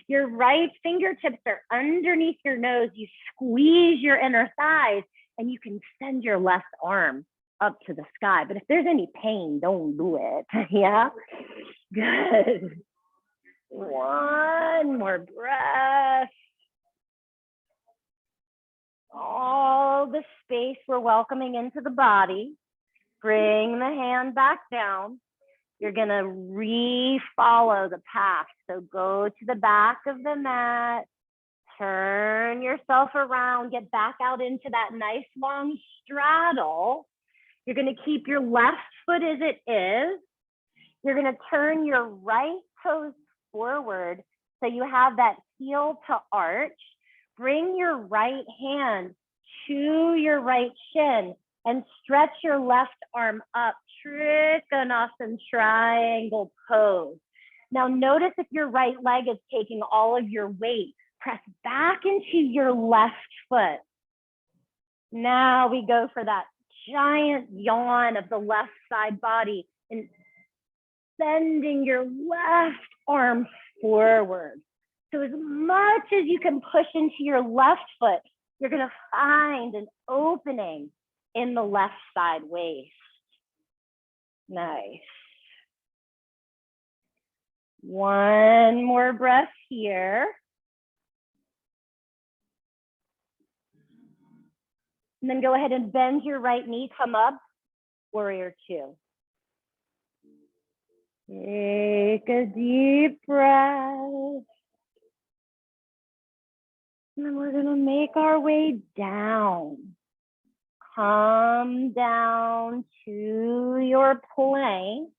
your right fingertips are underneath your nose. You squeeze your inner thighs, and you can send your left arm up to the sky. But if there's any pain, don't do it. Yeah? Good. One more breath. All the space we're welcoming into the body. Bring the hand back down. You're going to re-follow the path. So go to the back of the mat, turn yourself around, get back out into that nice long straddle. You're going to keep your left foot as it is. You're going to turn your right toes forward so you have that heel to arch. Bring your right hand to your right shin and stretch your left arm up, Trikonasana triangle pose. Now notice if your right leg is taking all of your weight, press back into your left foot. Now we go for that giant yawn of the left side body and bending your left arm forward. So as much as you can push into your left foot, you're going to find an opening in the left side waist. Nice. One more breath here. And then go ahead and bend your right knee, come up, warrior two. Take a deep breath. And then we're gonna make our way down. Come down to your plank.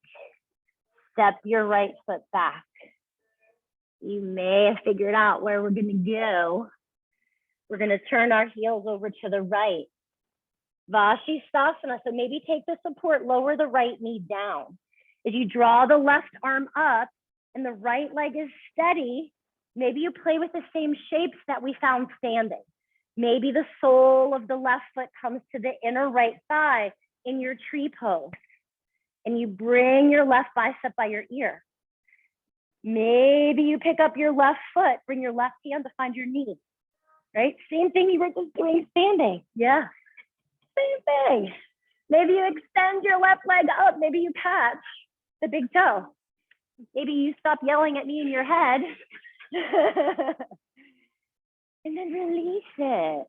Step your right foot back. You may have figured out where we're gonna go. We're gonna turn our heels over to the right. Vashisthasana, so maybe take the support, lower the right knee down. As you draw the left arm up and the right leg is steady, maybe you play with the same shapes that we found standing. Maybe the sole of the left foot comes to the inner right thigh in your tree pose, and you bring your left bicep by your ear. Maybe you pick up your left foot, bring your left hand to find your knee, right? Same thing you were just doing standing. Yeah, same thing. Maybe you extend your left leg up. Maybe you catch the big toe. Maybe you stop yelling at me in your head. And then release it.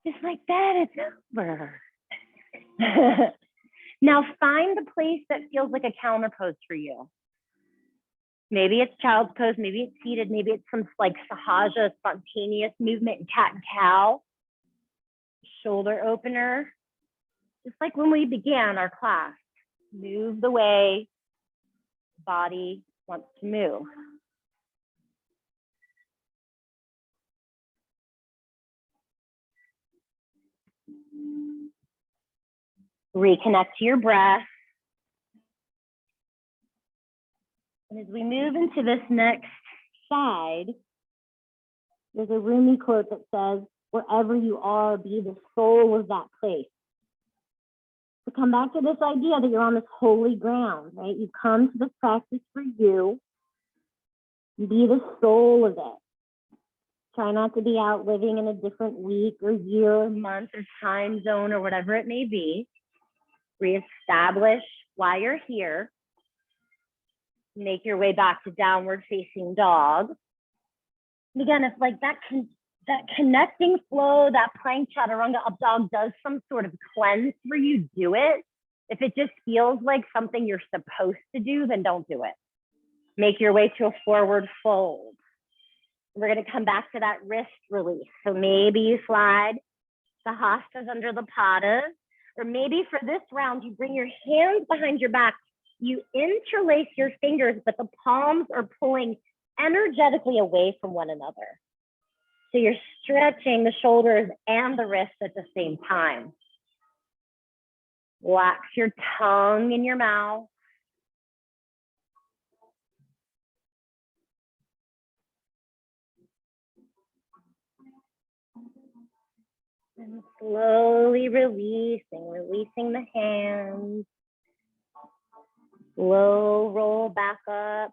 Just like that, it's over. Now find the place that feels like a counter pose for you. Maybe it's child's pose, maybe it's seated, maybe it's some like sahaja, spontaneous movement in cat and cow. Shoulder opener. Just like when we began our class. Move the way body wants to move. Reconnect to your breath. And as we move into this next side, There's a Rumi quote that says, wherever you are, be the soul of that place. So come back to this idea that you're on this holy ground, right? You come to this practice for you. Be the soul of it. Try not to be out living in a different week or year or month or time zone or whatever it may be. Reestablish why you're here. Make your way back to downward facing dog. And again, if like that connecting flow, that plank chaturanga up dog does some sort of cleanse for you, do it. If it just feels like something you're supposed to do, then don't do it. Make your way to a forward fold. We're going to come back to that wrist release. So maybe you slide the hastas under the padas, or maybe for this round, you bring your hands behind your back. You interlace your fingers, but the palms are pulling energetically away from one another. So you're stretching the shoulders and the wrists at the same time. Relax your tongue in your mouth. And slowly releasing the hands. Slow roll back up.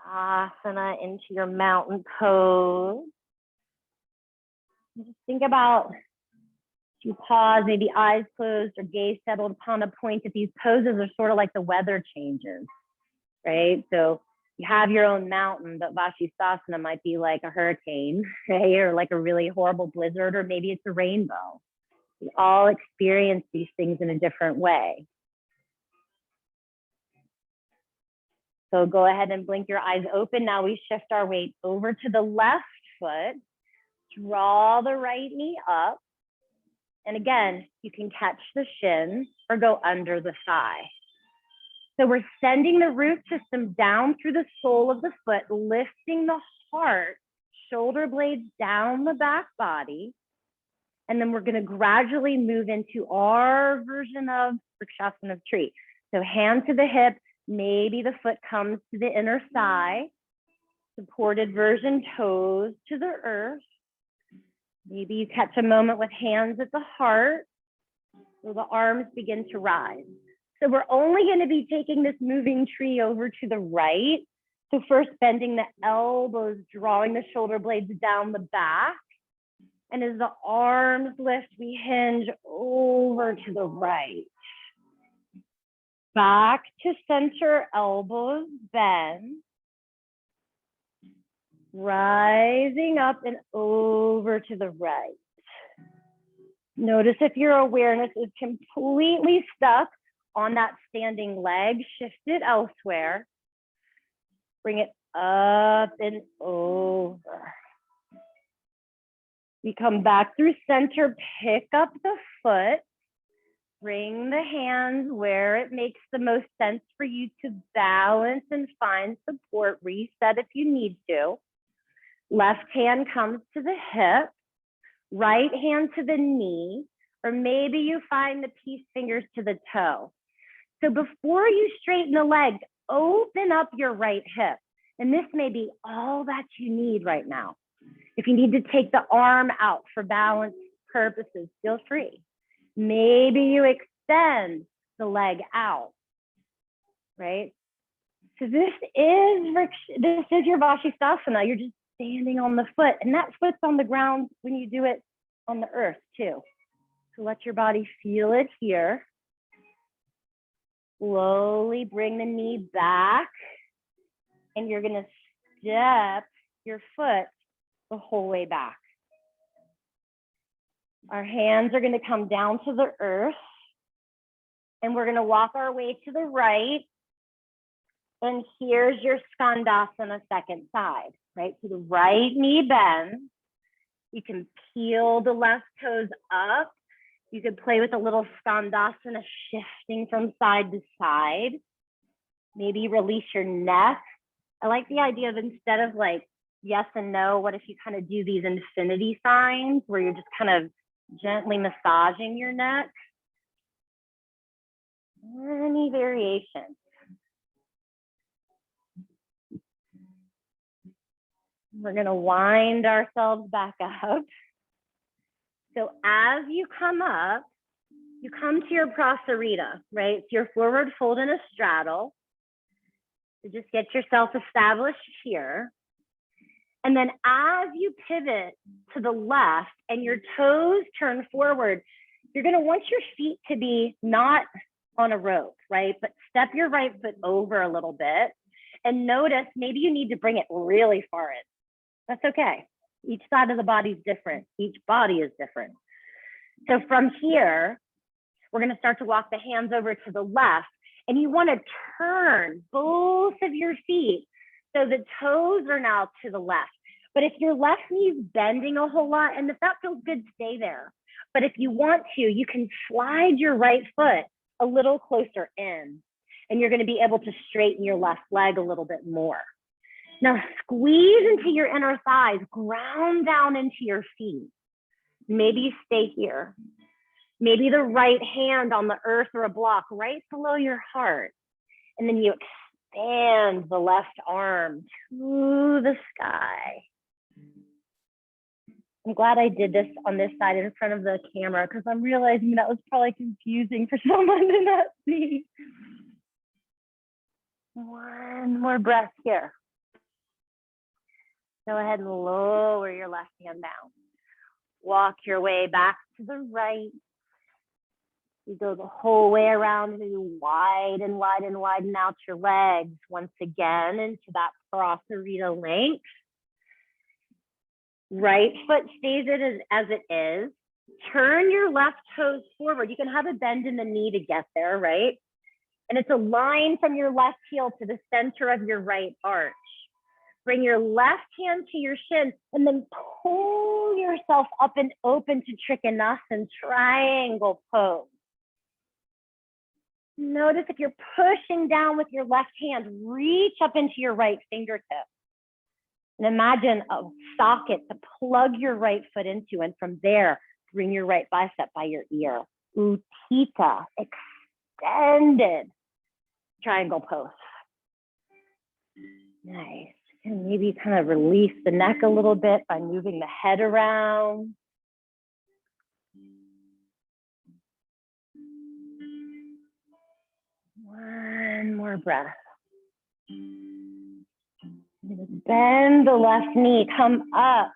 Asana into your mountain pose. Just think about, if you pause, maybe eyes closed or gaze settled upon a point, that these poses are sort of like the weather changes, right? So you have your own mountain, but Vashisthasana might be like a hurricane, right? Or like a really horrible blizzard, or maybe it's a rainbow. We all experience these things in a different way. So go ahead and blink your eyes open. Now we shift our weight over to the left foot. Draw the right knee up. And again, you can catch the shin or go under the thigh. So we're sending the root system down through the sole of the foot, lifting the heart, shoulder blades down the back body. And then we're going to gradually move into our version of Vrikshasana of tree. So hand to the hip, maybe the foot comes to the inner thigh. Supported version, toes to the earth. Maybe you catch a moment with hands at the heart, so the arms begin to rise. So we're only going to be taking this moving tree over to the right. So first bending the elbows, drawing the shoulder blades down the back. And as the arms lift, we hinge over to the right. Back to center, elbows bend. Rising up and over to the right. Notice if your awareness is completely stuck on that standing leg, shift it elsewhere. Bring it up and over. We come back through center, pick up the foot, bring the hands where it makes the most sense for you to balance and find support, reset if you need to. Left hand comes to the hip, right hand to the knee, or maybe you find the peace fingers to the toe. So before you straighten the legs, open up your right hip. And this may be all that you need right now. If you need to take the arm out for balance purposes, feel free. Maybe you extend the leg out, right? So this is your Vashisthasana. You're just standing on the foot, and that foot's on the ground when you do it on the earth too. So let your body feel it here. Slowly bring the knee back, and you're gonna step your foot the whole way back. Our hands are gonna come down to the earth, and we're gonna walk our way to the right. And here's your Skandasana second side, right? So the right knee bends. You can peel the left toes up. You could play with a little Skandasana, shifting from side to side. Maybe release your neck. I like the idea of, instead of like yes and no, what if you kind of do these infinity signs where you're just kind of gently massaging your neck? Any variation. We're gonna wind ourselves back up. So as you come up, you come to your prasarita, right? So your forward fold in a straddle. So just get yourself established here. And then as you pivot to the left and your toes turn forward, you're gonna want your feet to be not on a rope, right? But step your right foot over a little bit and notice maybe you need to bring it really far in. That's okay. Each side of the body is different. Each body is different. So from here, we're gonna start to walk the hands over to the left, and you wanna turn both of your feet so the toes are now to the left. But if your left knee is bending a whole lot, and if that feels good, stay there. But if you want to, you can slide your right foot a little closer in, and you're gonna be able to straighten your left leg a little bit more. Now squeeze into your inner thighs, ground down into your feet. Maybe you stay here. Maybe the right hand on the earth or a block right below your heart. And then you expand the left arm to the sky. I'm glad I did this on this side in front of the camera because I'm realizing that was probably confusing for someone to not see. One more breath here. Go ahead and lower your left hand down. Walk your way back to the right. You go the whole way around and you widen, widen, widen out your legs once again into that prasarita length. Right foot stays as it is. Turn your left toes forward. You can have a bend in the knee to get there, right? And it's a line from your left heel to the center of your right arch. Bring your left hand to your shin and then pull yourself up and open to Trikonasana, triangle pose. Notice if you're pushing down with your left hand, reach up into your right fingertip. And imagine a socket to plug your right foot into, and from there, bring your right bicep by your ear. Utthita, extended triangle pose. Nice. And maybe kind of release the neck a little bit by moving the head around. One more breath. Bend the left knee, come up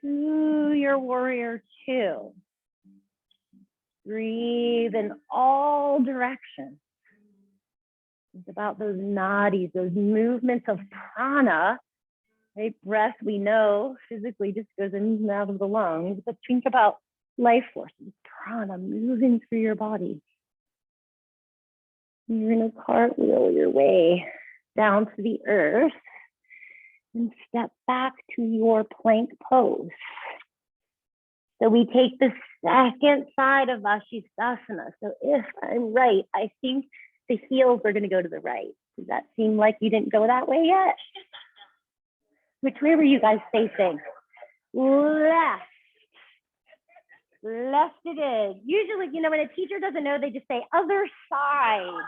to your warrior two. Breathe in all directions. It's about those nadis, those movements of prana. Right? Breath, we know, physically just goes in and out of the lungs, but think about life forces, prana moving through your body. You're gonna cartwheel your way down to the earth and step back to your plank pose. So we take the second side of Vashisthasana. So if I'm right, I think the heels are gonna go to the right. Does that seem like you didn't go that way yet? Which way were you guys facing? Left. Left it is. Usually, you know, when a teacher doesn't know, they just say other side.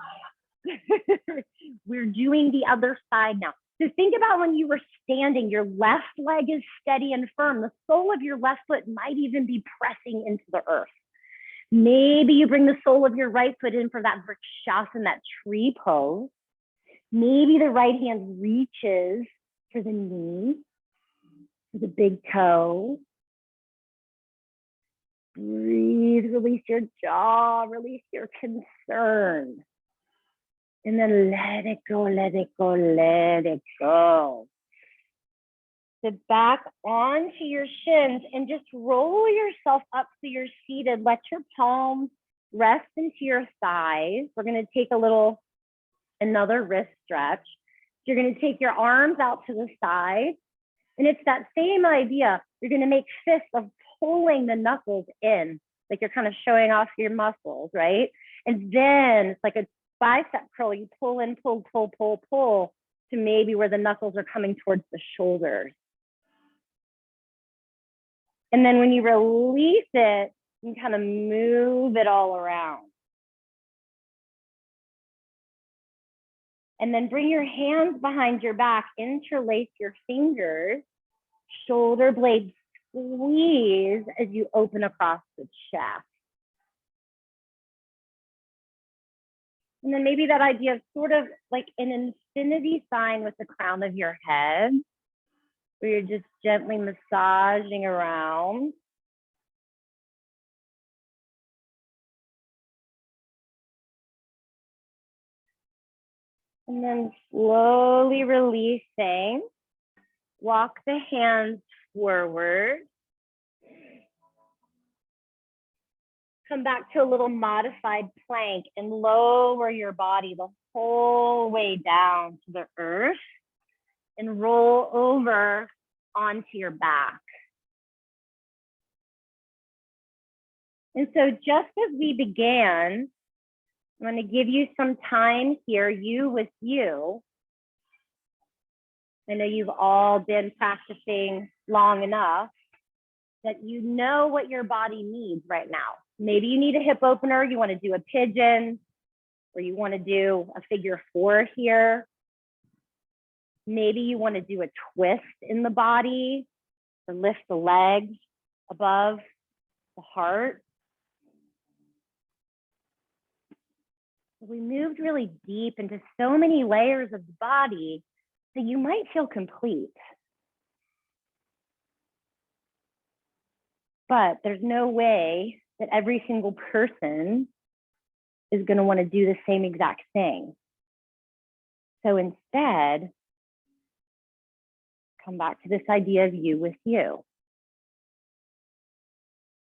We're doing the other side now. So think about when you were standing, your left leg is steady and firm. The sole of your left foot might even be pressing into the earth. Maybe you bring the sole of your right foot in for that Vrikshasana, that tree pose. Maybe the right hand reaches for the knee, for the big toe. Breathe, release your jaw, release your concern. And then let it go, let it go, let it go. Sit back onto your shins and just roll yourself up so you're seated. Let your palms rest into your thighs. We're gonna take another wrist stretch. You're gonna take your arms out to the side. And it's that same idea. You're gonna make fists of pulling the knuckles in, like you're kind of showing off your muscles, right? And then it's like a bicep curl. You pull in, pull, pull, pull, pull to maybe where the knuckles are coming towards the shoulders. And then when you release it, you kind of move it all around. And then bring your hands behind your back, interlace your fingers, Shoulder blades squeeze as you open across the chest. And then maybe that idea of sort of like an infinity sign with the crown of your head, where you're just gently massaging around. And then slowly releasing. Walk the hands forward. Come back to a little modified plank and lower your body the whole way down to the earth and roll over onto your back. And so just as we began, I'm going to give you some time here, you with you. I know you've all been practicing long enough that you know what your body needs right now. Maybe you need a hip opener, you want to do a pigeon, or you want to do a figure 4 here. Maybe you want to do a twist in the body or lift the legs above the heart. We moved really deep into so many layers of the body that you might feel complete. But there's no way that every single person is going to want to do the same exact thing. So instead, come back to this idea of you with you.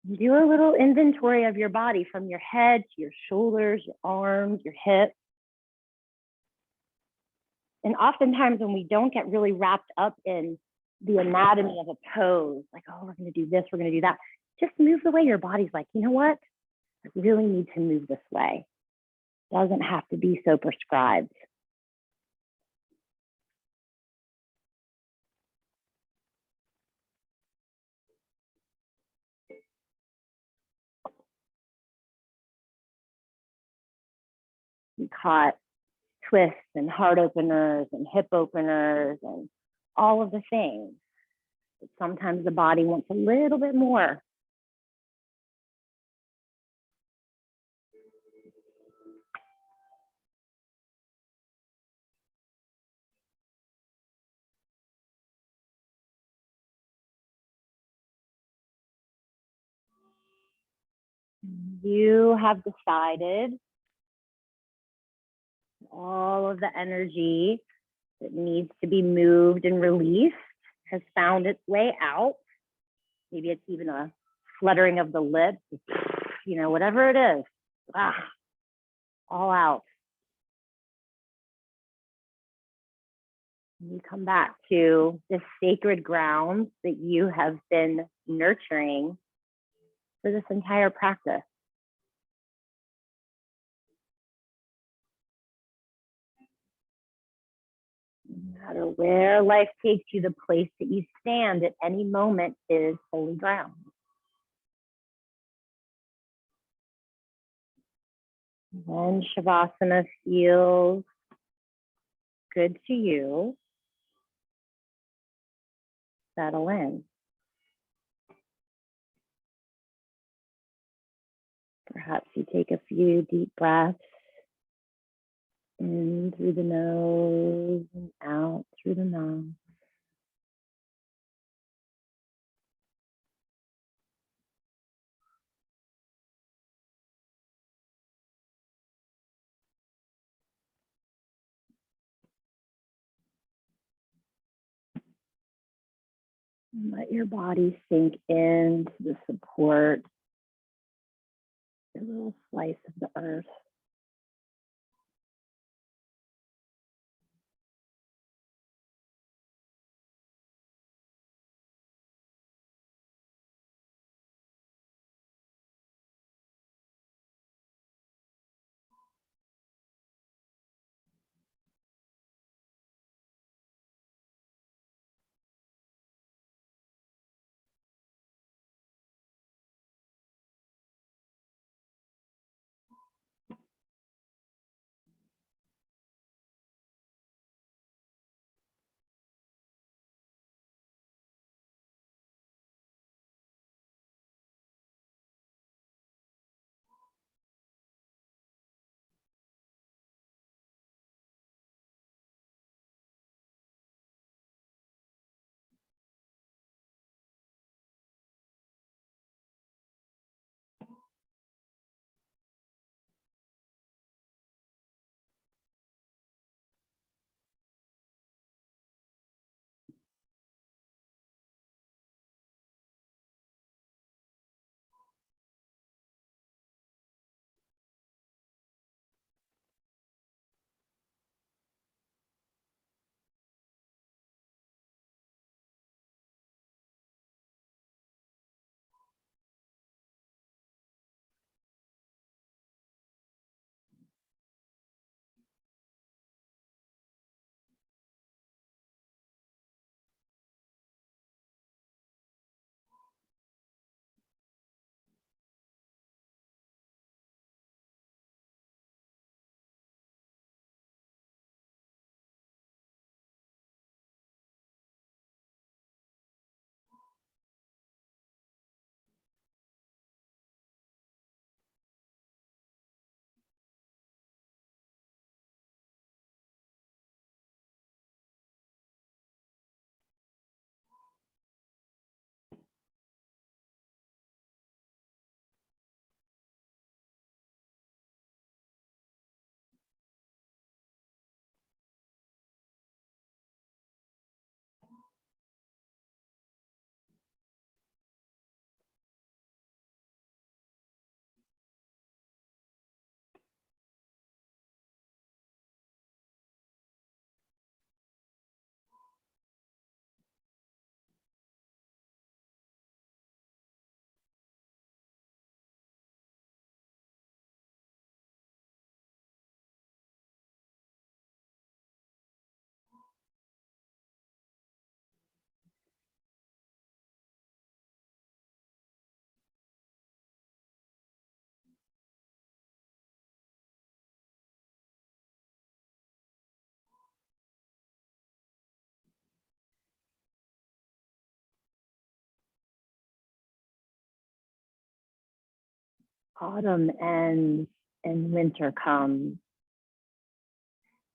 Do a little inventory of your body from your head to your shoulders, your arms, your hips. And oftentimes when we don't get really wrapped up in the anatomy of a pose, like, oh, we're going to do this, we're going to do that, just move the way your body's like, you know what? I really need to move this way. It doesn't have to be so prescribed. We caught twists and heart openers and hip openers and all of the things. But sometimes the body wants a little bit more. You have decided all of the energy that needs to be moved and released has found its way out. Maybe it's even a fluttering of the lips, you know, whatever it is, all out. You come back to the sacred grounds that you have been nurturing for this entire practice. No matter where life takes you, the place that you stand at any moment is holy ground. When Shavasana feels good to you, settle in. Perhaps you take a few deep breaths in through the nose and out through the mouth. And let your body sink into the support, a little slice of the earth. autumn ends and winter comes,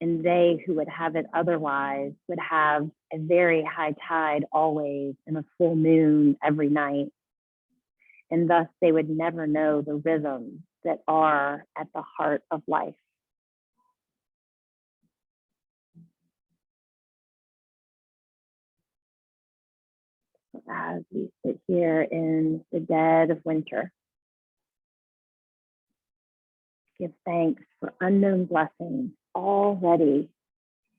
and they who would have it otherwise would have a very high tide always and a full moon every night. And thus they would never know the rhythms that are at the heart of life. As we sit here in the dead of winter, give thanks for unknown blessings already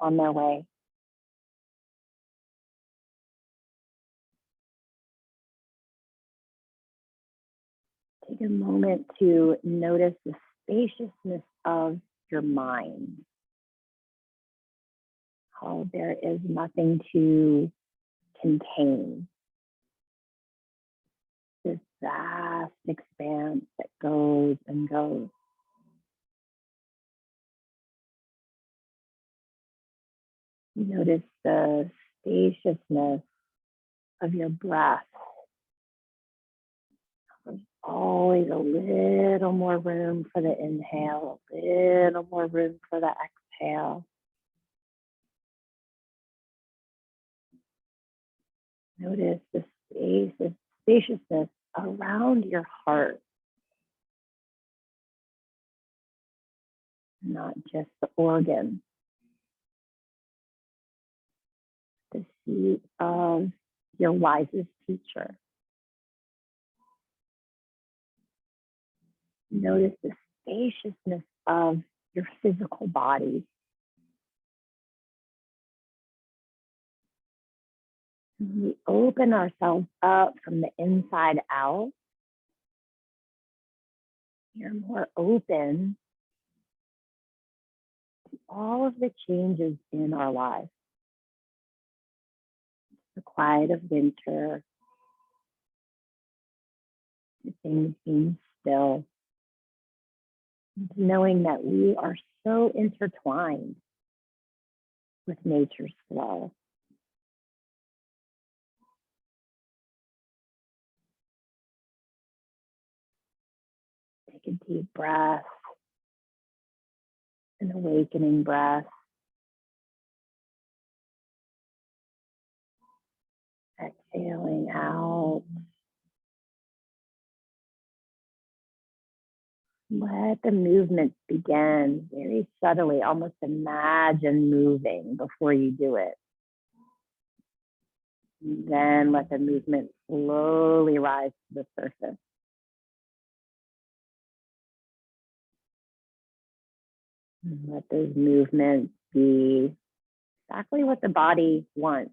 on their way. Take a moment to notice the spaciousness of your mind. How there is nothing to contain. This vast expanse that goes and goes. Notice the spaciousness of your breath. There's always a little more room for the inhale, a little more room for the exhale. Notice the spaciousness around your heart, not just the organ. The seat of your wisest teacher. Notice the spaciousness of your physical body. When we open ourselves up from the inside out, you're more open to all of the changes in our lives. The quiet of winter, the things being still, knowing that we are so intertwined with nature's flow. Take a deep breath, an awakening breath. Exhaling out. Let the movements begin very subtly. Almost imagine moving before you do it. And then let the movement slowly rise to the surface. And let those movements be exactly what the body wants.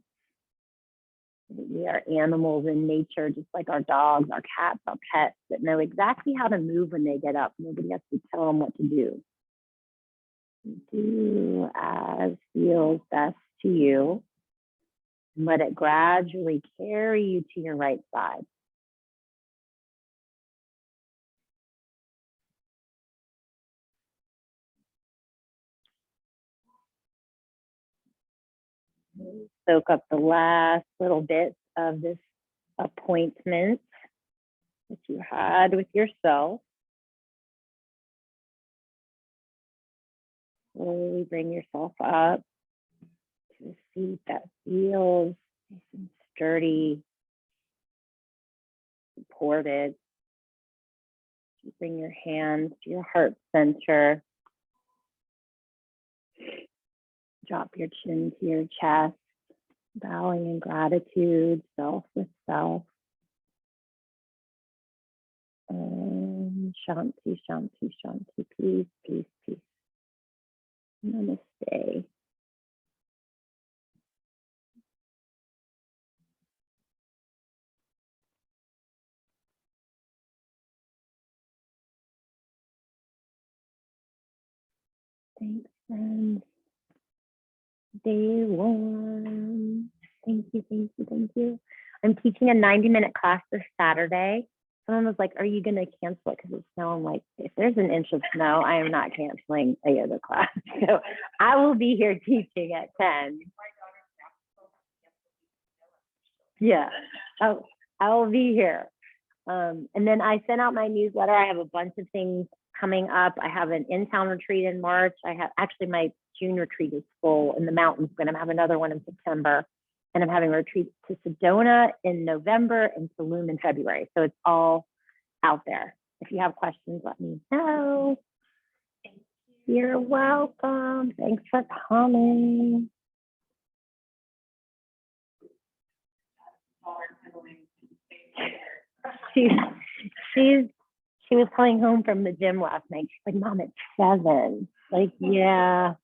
We are animals in nature, just like our dogs, our cats, our pets, that know exactly how to move when they get up. Nobody has to tell them what to do. Do as feels best to you. And let it gradually carry you to your right side. Soak up the last little bit of this appointment that you had with yourself. Slowly bring yourself up to a seat that feels nice and sturdy, supported. You bring your hands to your heart center. Drop your chin to your chest, bowing in gratitude, self with self. Shanti, shanti, shanti, peace, peace, peace. Namaste. Thanks, friends. Day one. Thank you, thank you, thank you. I'm teaching a 90-minute class this Saturday. Someone was like, are you going to cancel it because it's snow? I'm like, if there's an inch of snow, I am not canceling a yoga class. So I will be here teaching at 10. Yeah, I will be here. And then I sent out my newsletter. I have a bunch of things coming up. I have an in-town retreat in March. I have actually my June retreat is full in the mountains, but I'm having another one in September. And I'm having a retreat to Sedona in November and Tulum in February. So it's all out there. If you have questions, let me know. You're welcome. Thanks for coming. She was coming home from the gym last night. She's like, Mom, it's 7. Like, yeah.